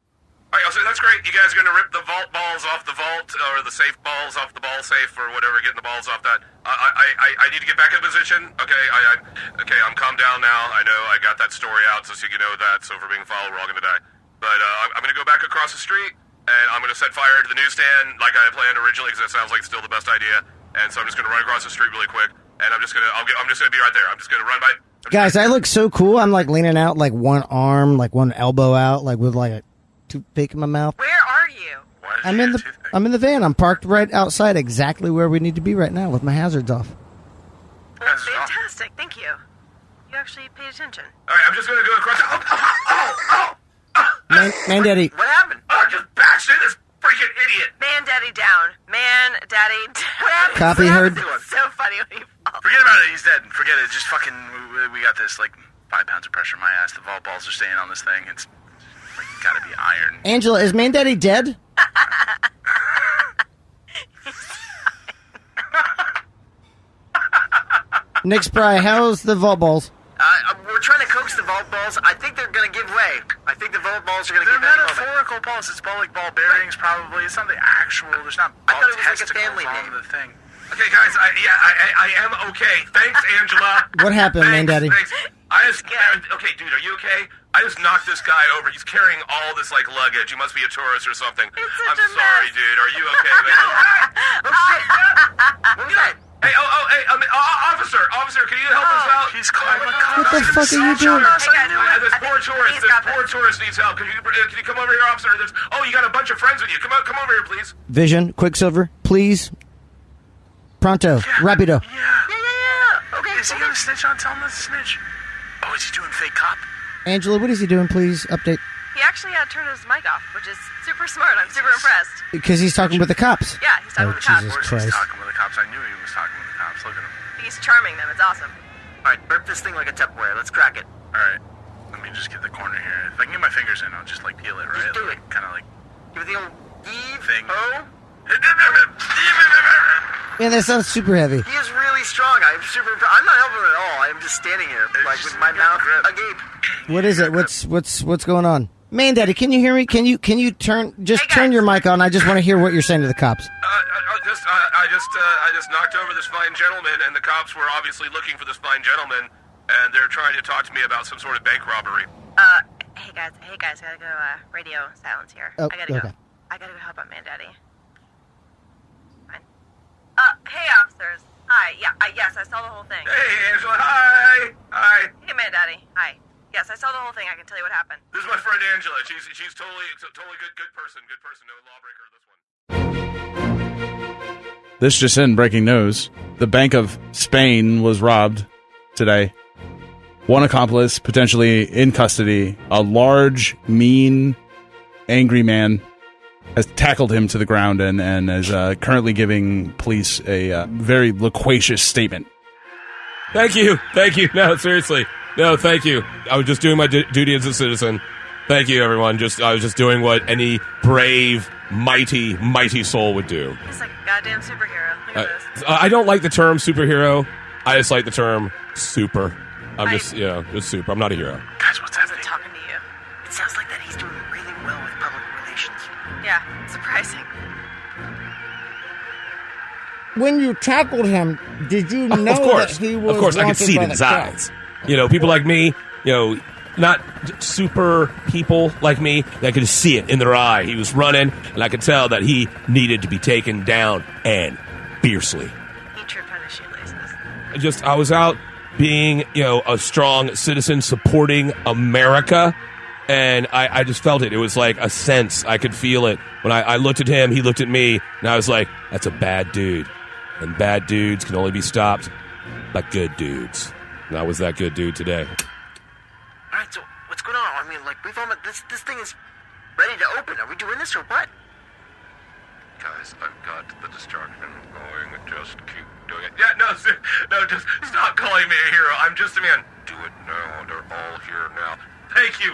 All right, so that's great. You guys are going to rip the vault balls off the vault, or the safe balls off the ball safe, or whatever, getting the balls off that. I need to get back in position. Okay, okay, I'm calmed down now. I know I got that story out, so you know that. So if we're being followed, we're all going to die. But I'm going to go back across the street, and I'm going to set fire to the newsstand like I planned originally, because that sounds like still the best idea. And so I'm just going to run across the street really quick, and I'm just going to be right there. I'm just going to run by. Guys, I look so cool. I'm like leaning out, like one arm, like one elbow out, like with like a toothpick in my mouth. Where are you? I'm in the van. I'm parked right outside, exactly where we need to be right now, with my hazards off. Well, fantastic. Thank you. You actually paid attention. All right, I'm just going to go across. Man, Daddy. What happened? I just bashed in this freaking idiot. Man, daddy down. Man, daddy down. What happened? Copy, What heard. happened? It's so funny when he falls. Forget about it. He's dead. Forget it. Just fucking. We got this. Like 5 pounds of pressure in my ass. The vault balls are staying on this thing. It's like gotta be iron. Angela, is Man Daddy dead? Nick Spry, how's the vault balls? We're trying to coax the vault balls. I think they're going to give way. I think the vault balls are going to They're give any moment. metaphorical balls. It's ball like ball bearings, probably. It's not the actual. There's not I ball thought it was like a testicles family on name. the thing. Okay, guys. I am okay. Thanks, Angela. What happened, Man Daddy? Thanks. Okay, dude, are you okay? I just knocked this guy over. He's carrying all this like luggage. You must be a tourist or something. I'm sorry, dude. Are you okay, man? What was that? Hey, officer, can you help us out? He's calling the cops. What the fuck are you doing? This poor tourist needs help. Can you come over here, officer? You got a bunch of friends with you. Come over here, please. Vision, Quicksilver, please. Pronto, rapido. Yeah. Okay. Is he gonna snitch on? Tell him to snitch. Oh, is he doing fake cop? Angela, what is he doing? Please update. He actually turned his mic off, which is super smart. I'm super impressed. Because he's talking with the cops. Yeah, he's talking with the cops. Jesus Of course Christ. he's talking with the cops. I knew he was talking with the cops. Look at him. He's charming them. It's awesome. All right, rip this thing like a Tupperware. Let's crack it. All right. Let me just get the corner here. If I can get my fingers in, I'll just like peel it, right? Just do it. Kind of like Give it the old heave. thing. Oh. Man, that sounds super heavy. He is really strong. I'm super impressed. I'm not helping him at all. I'm just standing here, like with my mouth agape. What is it? What's going on? Man Daddy, can you hear me? Can you turn your mic on? I just want to hear what you're saying to the cops. I just knocked over this fine gentleman, and the cops were obviously looking for this fine gentleman, and they're trying to talk to me about some sort of bank robbery. Hey guys, I gotta go, radio silence here. Oh, I gotta go. okay. I gotta go help out Man Daddy. Fine. Hey officers. Hi, yes, I saw the whole thing. Hey, Angela, hi. Hey Man Daddy, hi. Yes, I saw the whole thing, I can tell you what happened. This is my friend Angela. She's totally good person, no lawbreaker, this one. This just in, breaking news. The Bank of Spain was robbed today. One accomplice, potentially in custody. A large, mean, angry man has tackled him to the ground and is currently giving police a very loquacious statement. Thank you. No, seriously. No, thank you. I was just doing my duty as a citizen. Thank you, everyone. I was just doing what any brave, mighty soul would do. He's like a goddamn superhero. Look at this. I don't like the term superhero. I just like the term super. I'm just super. I'm not a hero. Guys, what's How's it happening? talking to you? It sounds like that he's doing really well with public relations. Yeah, surprising. when you tackled him, did you know Of course. that he was Of course, I could wanted see it by in the his crowd? eyes. You know, people like me, you know, not super people like me, that could see it in their eye. He was running, and I could tell that he needed to be taken down, and fiercely. He tripped on his shoelaces. I was out being, you know, a strong citizen supporting America, and I just felt it. It was like a sense. I could feel it. When I looked at him, he looked at me, and I was like, that's a bad dude. And bad dudes can only be stopped by good dudes. And I was that good dude today. All right, so what's going on? I mean, like, we've almost this thing is ready to open. Are we doing this or what? Guys, I've got the distraction going. Just keep doing it. Yeah, no, just stop calling me a hero. I'm just a man. Do it now. They're all here now. Thank you.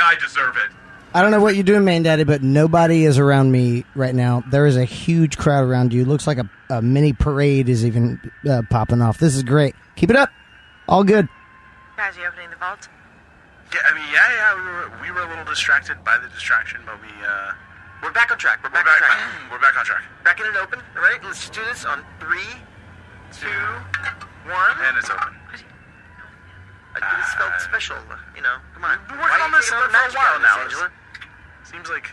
I deserve it. I don't know what you're doing, Man Daddy, but nobody is around me right now. There is a huge crowd around you. It looks like a mini parade is even popping off. This is great. Keep it up. All good. Guys, are you opening the vault? Yeah, I mean, yeah. We were a little distracted by the distraction, but We're back on track. we're back on track. Cracking it open. All right, let's do this on 3, 2, 1. And it's open. This felt special, you know. Come on. We're Why working are on you this taking for all the a magic while out of this, now. Angela? Seems like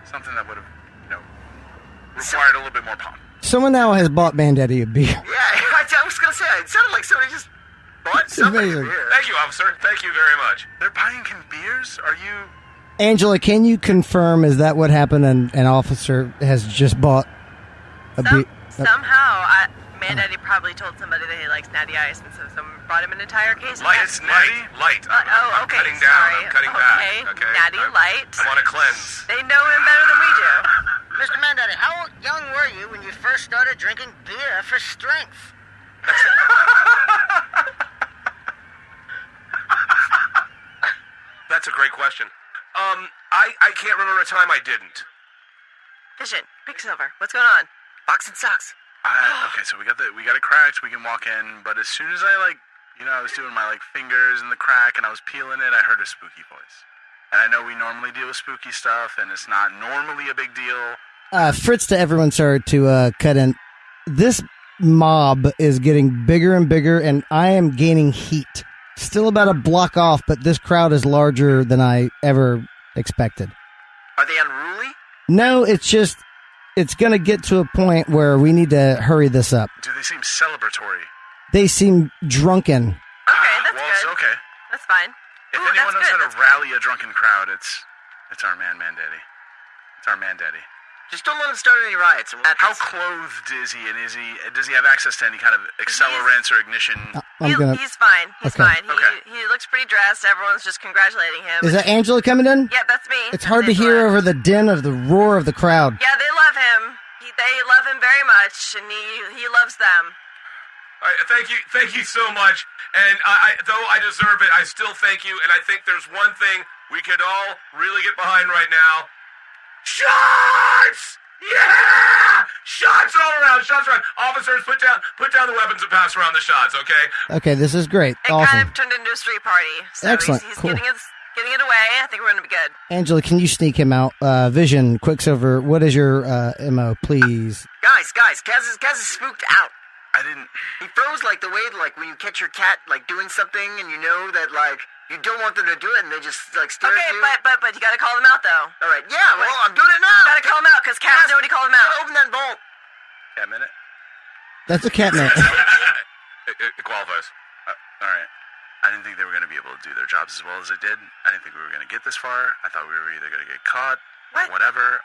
something that would have, required a little bit more pomp. Someone now has bought Man Daddy a beer. Yeah, I was gonna say it sounded like somebody just bought somebody a amazing. beer. Thank you, officer. Thank you very much. They're buying beers? Are you... Angela, can you confirm, is that what happened? An officer has just bought a beer? Somehow, Man Daddy probably told somebody that he likes Natty Ice, and so someone brought him an entire case of Light. I'm okay, cutting down. sorry. I'm cutting Okay, back. Okay. Natty Light. I want to cleanse. They know him better than we do. Mr. Mandaddy, how young were you when you first started drinking beer for strength? That's a great question. I can't remember a time I didn't. Vision, Quicksilver, what's going on? Box and socks. Okay, so we got it cracked. We can walk in, but as soon as I I was doing my fingers in the crack and I was peeling it, I heard a spooky voice. And I know we normally deal with spooky stuff, and it's not normally a big deal. Fritz, to everyone, sorry to cut in. This mob is getting bigger and bigger, and I am gaining heat. Still about a block off, but this crowd is larger than I ever expected. Are they unruly? No, it's just, it's going to get to a point where we need to hurry this up. Do they seem celebratory? They seem drunken. Okay, that's well, good. It's okay. That's fine. If Ooh, anyone knows that's how good. to rally a drunken crowd, it's our man Daddy. It's our Man Daddy. Just don't let him start any riots. How clothed is he, and does he have access to any kind of accelerants or ignition? He's fine. He's Okay. fine. Okay. He looks pretty dressed. Everyone's just congratulating him. Is that Angela coming in? Yeah, that's me. It's hard to hear over the din of the roar of the crowd. Yeah, they love him. They love him very much, and he loves them. All right, thank you so much. And though I deserve it, I still thank you. And I think there's one thing we could all really get behind right now. Shots! Yeah! Shots all around. Shots around. Officers, put down the weapons and pass around the shots. Okay. Okay, this is great. It Awesome. kind of turned into a street party. So Excellent. He's Cool. getting it away. I think we're going to be good. Angela, can you sneak him out? Vision, Quicksilver, what is your MO, please? Guys, Kaz is spooked out. I didn't. He froze the way when you catch your cat doing something and you know that you don't want them to do it and they just stare Okay, at you. but you got to call them out though. All right, yeah, well I'm doing it now. You got to call them out because Cat's already called them You out. gotta open that vault. Yeah, a minute. That's a cat man. It qualifies. All right. I didn't think they were going to be able to do their jobs as well as they did. I didn't think we were going to get this far. I thought we were either going to get caught or whatever.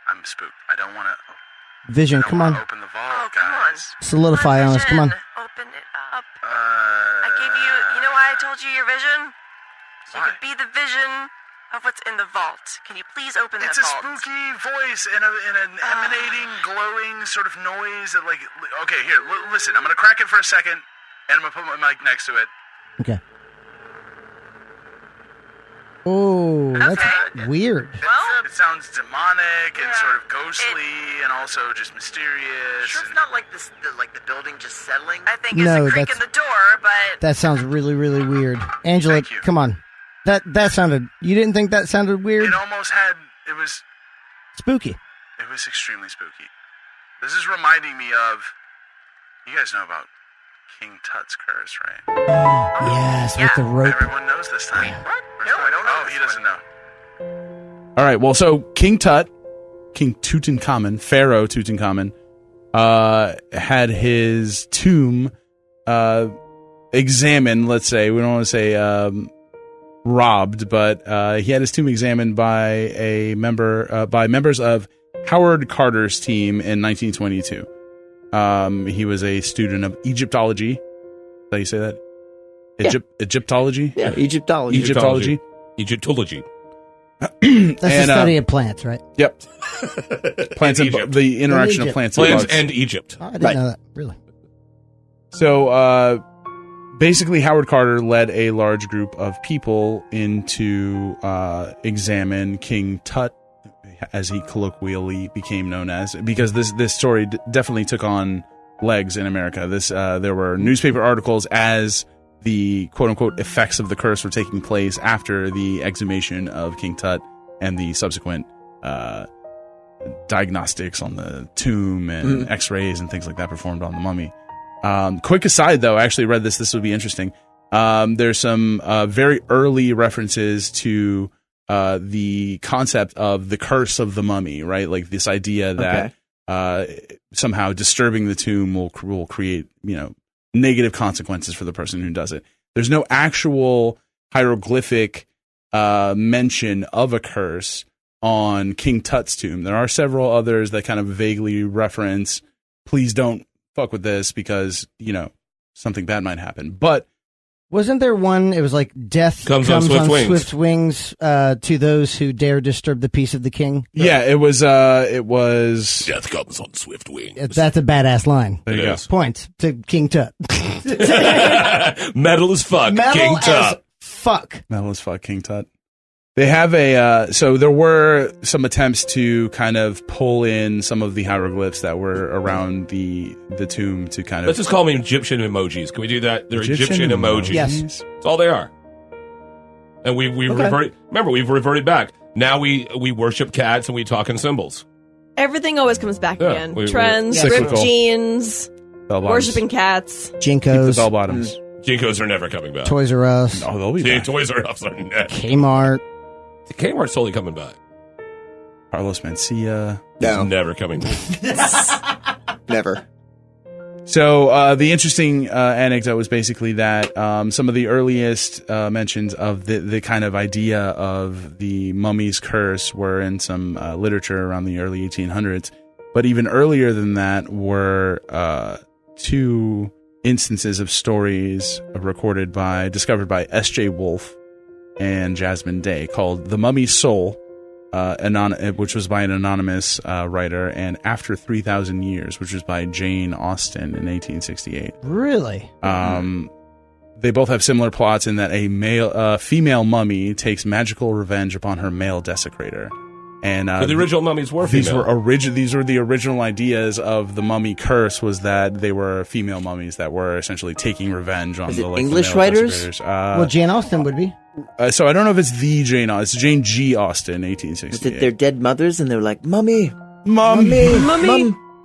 I'm spooked. I don't want to. Vision, come on. Open the vault, come on. guys. Solidify on us, come on. Open it up. I gave you. You know why I told you your vision? So you could be the vision of what's in the vault. Can you please open that It's a vault? spooky voice and an emanating, glowing sort of noise that okay, here, listen, I'm going to crack it for a second, and I'm going to put my mic next to it. Okay. Oh, that's weird. Well, it sounds demonic and sort of ghostly and also just mysterious. Sure, it's not like this, the building just settling. I think No, it's a creak that's- in the door, but That sounds really, really weird. Angela, come on. That sounded, you didn't think that sounded weird? It almost had, it was Spooky. extremely spooky. This is reminding me of. You guys know about King Tut's curse, right? Yes, with the rope. Everyone knows this time. What? No, I don't know. Oh, he doesn't know. All right. Well, so King Tutankhamun, Pharaoh Tutankhamun, had his tomb examined. Let's say, we don't want to say robbed, but he had his tomb examined by by members of Howard Carter's team in 1922. He was a student of Egyptology. Is that how you say that? Egyptology? Yeah, Egyptology. Egyptology. That's the study of plants, right? Yep. Plants and the interaction of plants and Egypt. Oh, I didn't know that. Really? So, basically, Howard Carter led a large group of people into examine King Tut, as he colloquially became known as, because this story definitely took on legs in America. There were newspaper articles as the quote-unquote effects of the curse were taking place after the exhumation of King Tut and the subsequent diagnostics on the tomb and x-rays and things like that performed on the mummy. Quick aside, though, I actually read this would be interesting. There's some very early references to the concept of the curse of the mummy, right? Like this idea that somehow disturbing the tomb will create, negative consequences for the person who does it. There's no actual hieroglyphic mention of a curse on King Tut's tomb. There are several others that kind of vaguely reference, please don't fuck with this because, something bad might happen. But wasn't there one, it was like death comes on swift wings to those who dare disturb the peace of the king? Yeah, it was death comes on swift wings. That's a badass line. There you go. Points to King Tut. Metal as fuck, King Tut. Metal as fuck, King Tut. They have so there were some attempts to kind of pull in some of the hieroglyphs that were around the tomb to kind of... Let's just call them Egyptian emojis. Can we do that? They're Egyptian emojis. Yes. That's all they are. And we've reverted... Remember, we've reverted back. Now we worship cats and we talk in symbols. Everything always comes back again. Trends, Cyclical. ripped jeans, Bell-bottoms. worshiping cats. Keep the Jinkos. bell-bottoms. Jinkos are never coming back. Toys R Us. Oh, they'll be back. Toys R Us are never. Kmart. Kmart's totally coming back. Carlos Mencia. No. He's never coming back. Never. So the interesting anecdote was basically that some of the earliest mentions of the kind of idea of the mummy's curse were in some literature around the early 1800s. But even earlier than that were two instances of stories discovered by S.J. Wolfe and Jasmine Day, called The Mummy's Soul, which was by an anonymous writer, and After 3,000 Years, which was by Jane Austen in 1868. Really? They both have similar plots in that a female mummy takes magical revenge upon her male desecrator. And the original mummies were female. These were the original ideas of the mummy curse, was that they were female mummies that were essentially taking revenge on the English male writers? Well, Jane Austen would be. So I don't know if it's the Jane Austen. It's Jane G. Austen, 1868. Was it their dead mothers and they were like, Mummy, Mum,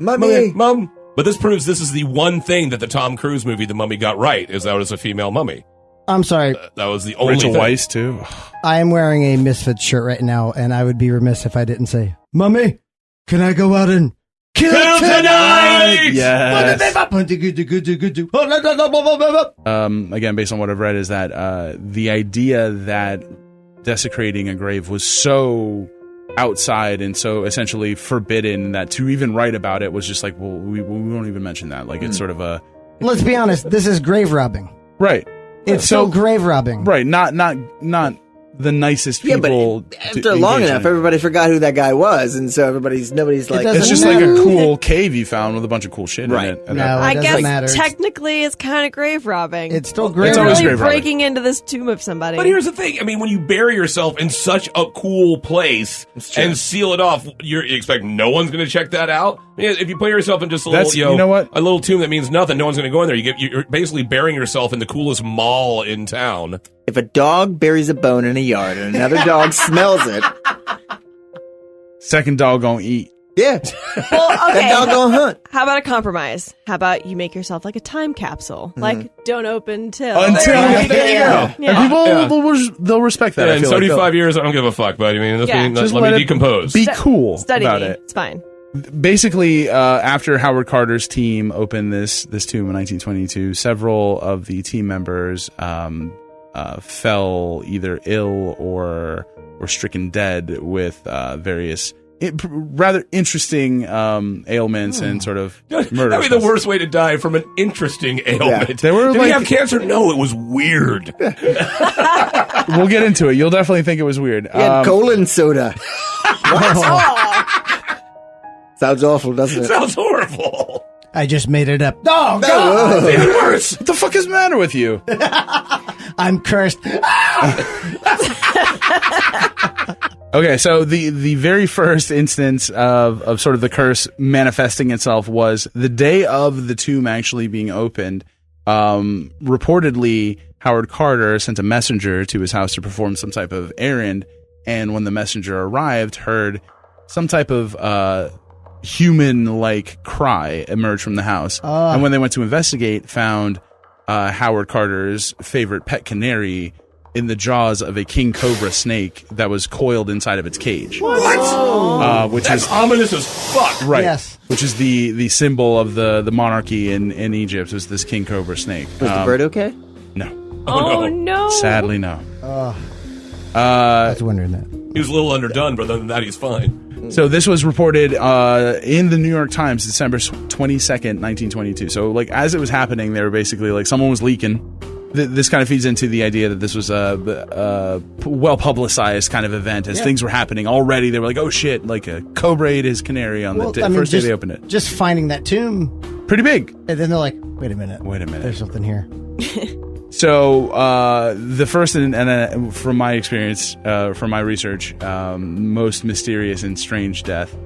Mum. But this proves this is the one thing that the Tom Cruise movie, The Mummy, got right, is that it was a female mummy. I'm sorry. That was the only Rachel thing. Weisz, too. I am wearing a Misfits shirt right now, and I would be remiss if I didn't say, Mummy, can I go out and kill tonight? Yes. Again, based on what I've read, is that the idea that desecrating a grave was so outside and so essentially forbidden that to even write about it was just like, well, we won't even mention that. Like, it's sort of a... Let's be honest, this is grave robbing. Right. It's so grave robbing. Right. Not the nicest people. But after long enough, everybody forgot who that guy was, and so nobody's like... It's just like a cool cave you found with a bunch of cool shit in it. No, I guess matter. Technically it's kind of grave robbing. It's still grave It's You're always really grave robbing. breaking into this tomb of somebody. But here's the thing. I mean, when you bury yourself in such a cool place and seal it off, you expect no one's going to check that out? I mean, if you put yourself in just a little, you know what? a little tomb that means nothing, no one's going to go in there. You're basically burying yourself in the coolest mall in town. If a dog buries a bone in a yard and another dog smells it... Second dog gonna eat. Yeah. Well, okay. That doggone hunt. How about a compromise? How about you make yourself like a time capsule? Like, don't open till. There you go. Yeah. And people they'll respect that. Yeah, I in feel like 75 years, I don't give a fuck, but I mean, Just let me it decompose. Be cool Study about me. it. It's fine. Basically, after Howard Carter's team opened this tomb in 1922, several of the team members fell either ill or were stricken dead with various rather interesting ailments and sort of murder. That'd be the worst way to die, from an interesting ailment. Yeah. They were Did like, he have cancer? No, it was weird. We'll get into it. You'll definitely think it was weird. He had colon soda. Sounds awful, doesn't it? Sounds horrible. I just made it up. Oh, God! It's worse. What the fuck is the matter with you? I'm cursed. Okay, so the very first instance of sort of the curse manifesting itself was the day of the tomb actually being opened. Reportedly, Howard Carter sent a messenger to his house to perform some type of errand, and when the messenger arrived, heard some type of human-like cry emerge from the house. And when they went to investigate, found Howard Carter's favorite pet canary in the jaws of a king cobra snake that was coiled inside of its cage. What? Which That's is ominous as fuck. right. Yes. Which is the symbol of the monarchy in Egypt, was this king cobra snake. Was the bird okay? No. Oh, no. Sadly, no. I was wondering that. He was a little underdone, but other than that, he's fine. So this was reported in the New York Times, December 22nd, 1922. So like as it was happening, they were basically like someone was leaking. This kind of feeds into the idea that this was a well-publicized kind of event. As things were happening already, they were like, oh shit, like a cobra ate his canary on the first day they opened it. Just finding that tomb. Pretty big. And then they're like, wait a minute. There's something here. So the first, and from my experience, from my research, most mysterious and strange death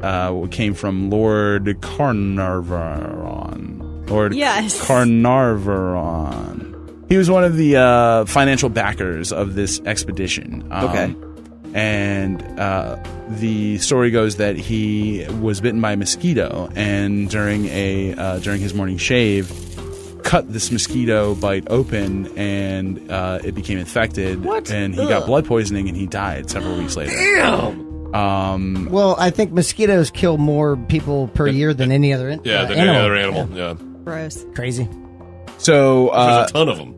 came from Lord Carnarvon. Lord Carnarvon. He was one of the financial backers of this expedition. Okay. And the story goes that he was bitten by a mosquito, and during his morning shave, cut this mosquito bite open, and it became infected. What? And he got blood poisoning, and he died several weeks later. Damn. Well, I think mosquitoes kill more people per year than any other than animal. any other animal. Yeah. Gross. Crazy. So There's a ton of them.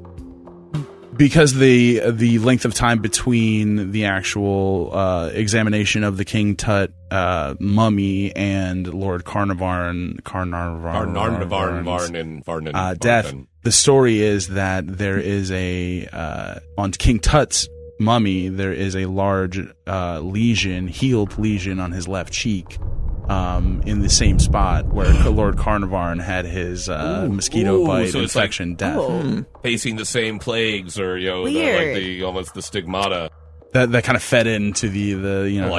because the length of time between the actual examination of the King Tut mummy and Lord Carnarvon's death, the story is that there is on King Tut's mummy, there is a large healed lesion on his left cheek. In the same spot where Lord Carnarvon had his mosquito bite infection death. Facing the same plagues, or almost the stigmata. That kind of fed into the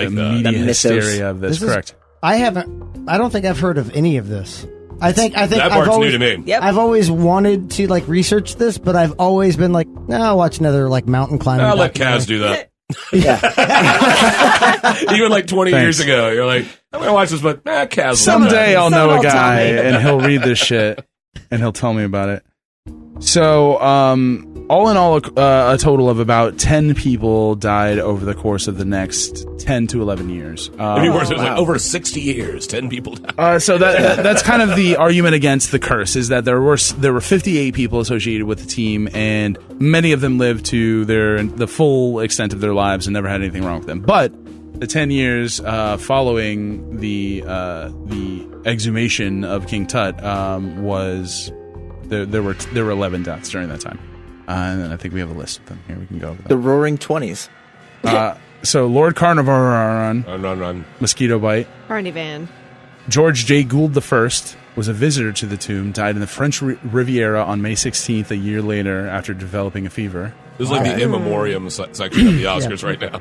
media hysteria of this. Correct. I don't think I've heard of any of this. I think that I've part's always, new to me. Yep. I've always wanted to research this, but I've always been like, no, I'll watch another mountain climbing. I'll let Kaz do that. Yeah. Even 20 years ago, you're like, I'm gonna watch this, but Kaz. Someday I'll know a guy and he'll read this shit and he'll tell me about it. So, all in all, a total of about 10 people died over the course of the next 10 to 11 years. Over 60 years, 10 people died. So that's kind of the argument against the curse, is that there were 58 people associated with the team, and many of them lived to the full extent of their lives and never had anything wrong with them. But the 10 years following the exhumation of King Tut was there were 11 deaths during that time. And I think we have a list of them here. We can go over them. The Roaring 20s. So Lord Carnarvon, mosquito bite. Carnivan. George J. Gould I was a visitor to the tomb, died in the French Riviera on May 16th, a year later, after developing a fever. This is like the in memoriam section of the Oscars right now.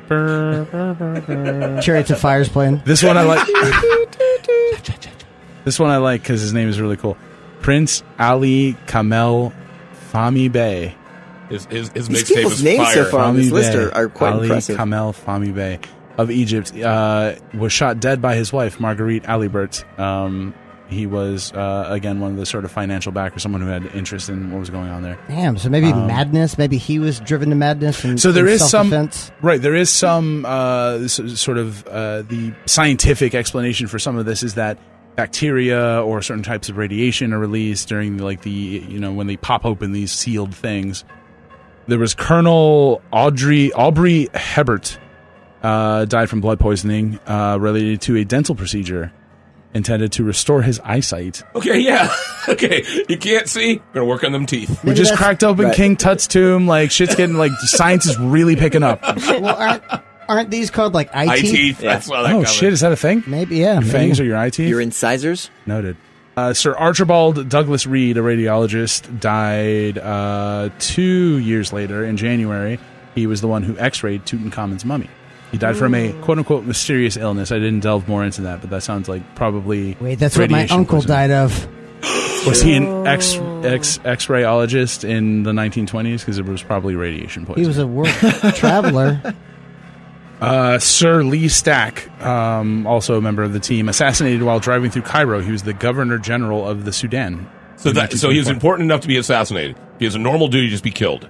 Chariots of Fire's playing. This one I like. This one I like because his name is really cool. Prince Ali Kamel Fahmy Bey. His mixtape is names fire. so far on this list are quite Ali impressive. Kamel Fahmy Bey. of Egypt, was shot dead by his wife, Marguerite Alibert. He was, again, one of the sort of financial backers, someone who had interest in what was going on there. Damn, so maybe madness, maybe he was driven to madness and so there is self-defense. there is some sort of the scientific explanation for some of this is that bacteria or certain types of radiation are released during when they pop open these sealed things. There was Colonel Aubrey Hebert, died from blood poisoning related to a dental procedure intended to restore his eyesight. Okay, yeah. Okay, you can't see? We're going to work on them teeth. We just cracked open King Tut's tomb. Like, shit's getting, science is really picking up. Well, aren't these called, eye teeth? That's why that Oh, shit, is that a thing? Maybe, yeah. Your fangs are your eye teeth? Your incisors? Noted. Sir Archibald Douglas Reed, a radiologist, died 2 years later in January. He was the one who x-rayed Tutankhamun's mummy. He died from a quote-unquote mysterious illness. I didn't delve more into that, but that sounds like probably Wait, that's what my uncle died of. Was he an X-rayologist in the 1920s? Because it was probably radiation poisoning. He was a world traveler. Sir Lee Stack, also a member of the team, assassinated while driving through Cairo. He was the Governor General of the Sudan. So he was important enough to be assassinated. If he has a normal duty, just be killed.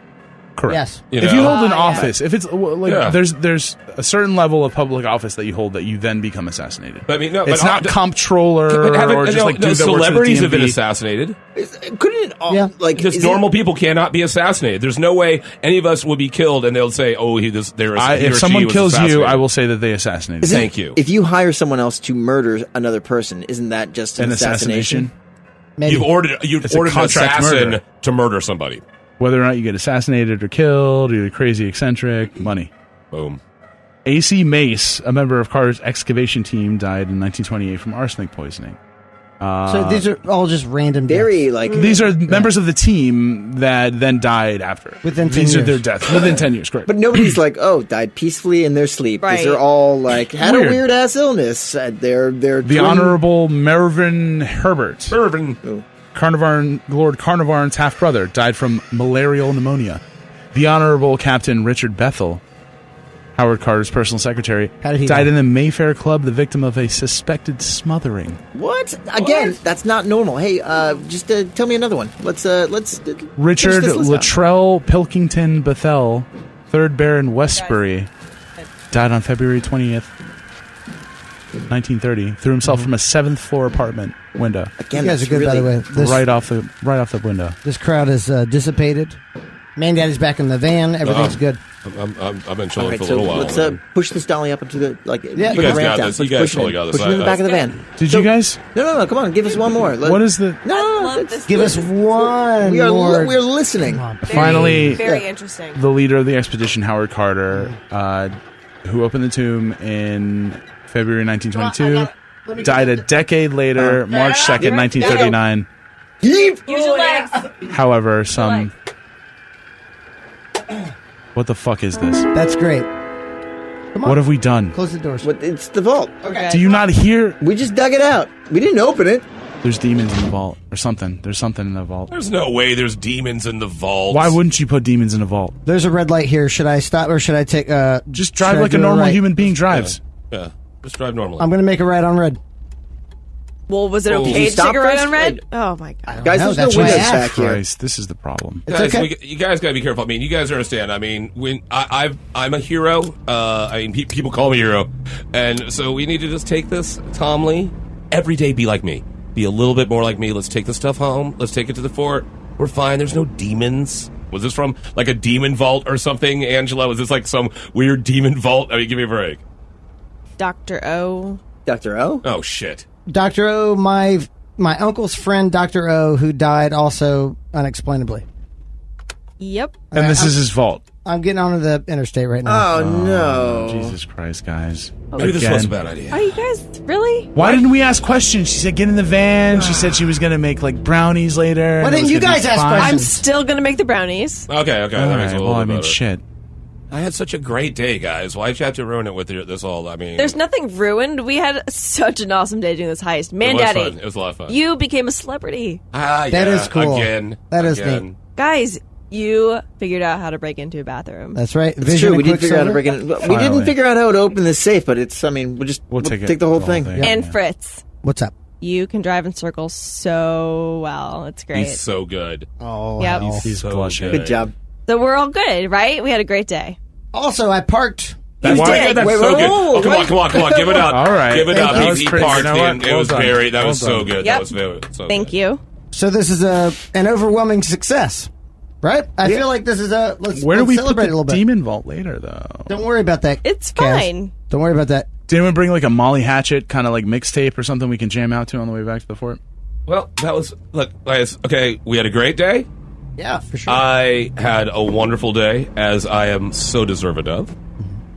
Correct. Yes. If you hold an office, if it's there's a certain level of public office that you hold that you then become assassinated. But I mean, no, it's not comptroller or just dude that works celebrities at the have been DMV. assassinated. Couldn't it all, just normal people cannot be assassinated. There's no way any of us would be killed, and they'll say, "Oh, if someone kills you, I will say that they assassinated." Thank you. If you hire someone else to murder another person, isn't that just an assassination? Maybe. You've ordered an assassin murder. to murder somebody. Whether or not you get assassinated or killed, you're crazy eccentric, money. Boom. A.C. Mace, a member of Carter's excavation team, died in 1928 from arsenic poisoning. So these are all just random deaths. These are members of the team that then died after. Within 10 These years. are their deaths. Within 10 years, correct. But nobody's died peacefully in their sleep. Right. These are all had Weird. a weird ass illness. They're The Honorable Mervyn Herbert, Mervyn. Lord Carnarvon's half-brother, died from malarial pneumonia. The Honorable Captain Richard Bethel, Howard Carter's personal secretary, How did he died die? in the Mayfair Club, the victim of a suspected smothering. What? Again, that's not normal. Hey, just tell me another one. Let's Richard finish this list out. Luttrell Pilkington Bethel, 3rd Baron Westbury, died on February 20th, 1930. Threw himself from a 7th floor apartment window. Again, You guys are good, by the way. Right off the window. This crowd is dissipated. Man Daddy's back in the van. Everything's good. I've been chilling All right, for a so little while. let's push this dolly up into the Yeah, put you guys the ramp got down. this. Let's You guys push it totally in. got this. Push it in the back of the van. Did you guys? No, come on, give us one more. What is the... No, Give us one we are more. we are listening. Finally, Very interesting. the leader of the expedition, Howard Carter, who opened the tomb in February 1922, died a decade later, March 2nd, 1939. Use your legs. However, some... What the fuck is this? That's great. Come on. What have we done? Close the doors. It's the vault. Do you not hear? We just dug it out. We didn't open it. There's demons in the vault, or something. There's something in the vault. There's no way there's demons in the vault. Why wouldn't you put demons in a vault? There's a red light here. Should I stop or should I take Just drive should I like a do normal right? human being drives. Yeah, just drive normally. I'm going to make a right on red. Well, was it Oh. okay Did you to take stop a ride first? on red? Oh my god. Guys, know, there's no that's why I windows asked. back here. Christ, this is the problem. It's Guys, okay. you guys gotta be careful. I mean, you guys understand. I mean, when I'm a hero. People call me a hero, and so we need to just take this calmly. Every day, be like me. Be a little bit more like me. Let's take the stuff home. Let's take it to the fort. We're fine. There's no demons. Was this from like a demon vault or something, Angela? Was this like some weird demon vault? I mean, give me a break. Dr. O. Dr. O? Oh shit. Dr. O, my uncle's friend, Dr. O, who died also unexplainably. Yep. And this is his vault. I'm getting onto the interstate right now. Oh, no. Jesus Christ, guys. Maybe this Again. was a bad idea. Are you guys really? Why didn't we ask questions? She said, get in the van. She said she was going to make like brownies later. Why and it didn't was you gonna be guys ask fine. I'm questions? still gonna make the brownies. Okay. All That makes a right, little well, I bit mean, better. shit. I had such a great day, guys. Why'd you have to ruin it with this all? I mean, There's nothing ruined. We had such an awesome day doing this heist. Man, it was Daddy, fun. It was a lot of fun. you became a celebrity. That is cool. Again. That is again. neat. Guys, You figured out how to break into a bathroom. That's right. It's true. We did figure out how to break in. We didn't figure out how to open this safe, but it's. I mean, we'll take the whole thing. And Fritz, what's up? You can drive in circles so well. It's great. He's so good. Oh, yep. He's so blushing. Good job. So we're all good, right? We had a great day. Also, I parked. That's so good. Oh, come on. Give it up. All right. Give it up. He parked. You know what? It was very. That was so good. Yep. That was very. So Thank good. you. So this is an overwhelming success, right? I feel like this is let's Where do we put celebrate the a little bit. demon vault later, though? Don't worry about that. It's Cass. fine. Don't worry about that. Did anyone bring like a Molly Hatchet kind of like mixtape or something we can jam out to on the way back to the fort? Well, that was guys. Okay, we had a great day. Yeah, for sure. I had a wonderful day, as I am so deserved of.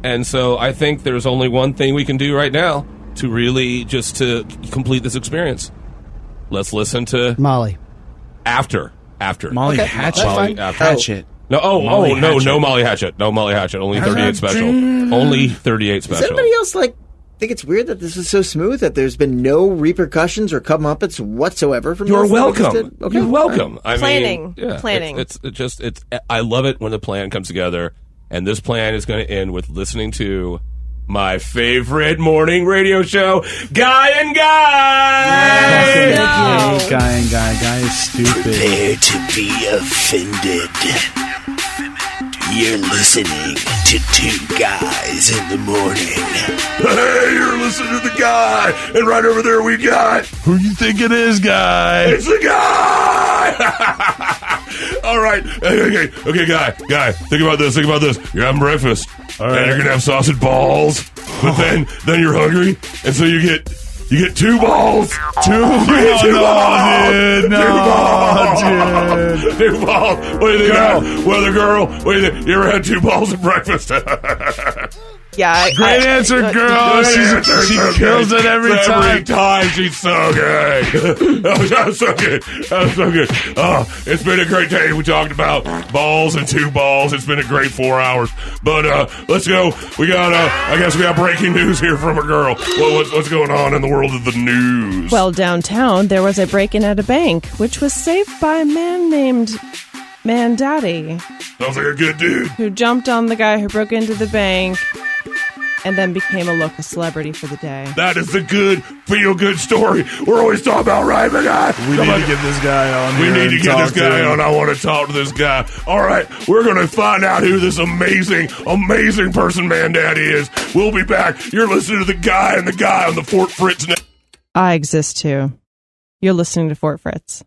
And so I think there's only one thing we can do right now to really just to complete this experience. Let's listen to Molly. After. Molly Okay, Hatchet. that's fine. Hatchet. No, Molly Hatchet. no Molly Hatchet. No Molly Hatchet. Only 38 special. Only 38 Does special. anybody else think it's weird that this is so smooth, that there's been no repercussions or comeuppance whatsoever from You're this? welcome. Okay. You're welcome. I Planning. mean, yeah, Planning. It's I love it when the plan comes together, and this plan is going to end with listening to my favorite morning radio show, Guy and Guy. No. Guy and Guy. Guy is stupid. Prepare to be offended. You're listening to Two Guys in the Morning. Hey, you're listening to the guy, and right over there we got. Who you think it is, Guy? It's the guy. All right, okay, guy. Think about this. You're having breakfast, and you're gonna have sausage balls, but then you're hungry, and so you get 2 balls. Two balls. Dude. No, dude. 2 balls. What do you think? Girl. What do you think? You ever had 2 balls at breakfast? Yeah. Great answer, girl. She kills it every time. She's so good. That was so good. Oh, it's been a great day. We talked about balls and 2 balls. It's been a great 4 hours. But let's go. We got I guess we got breaking news here from a girl. What's going on in the world of the news? Well, downtown, there was a break-in at a bank, which was saved by a man named Mandaddy, Sounds like a good dude. who jumped on the guy who broke into the bank and then became a local celebrity for the day. That is the good, feel-good story we're always talking about, right, my guy? We need to get this guy on We here need to and get this talk to guy him. on. I want to talk to this guy. All right, we're going to find out who this amazing person Mandaddy is. We'll be back. You're listening to the guy on the Fort Fritz. I exist too. You're listening to Fort Fritz.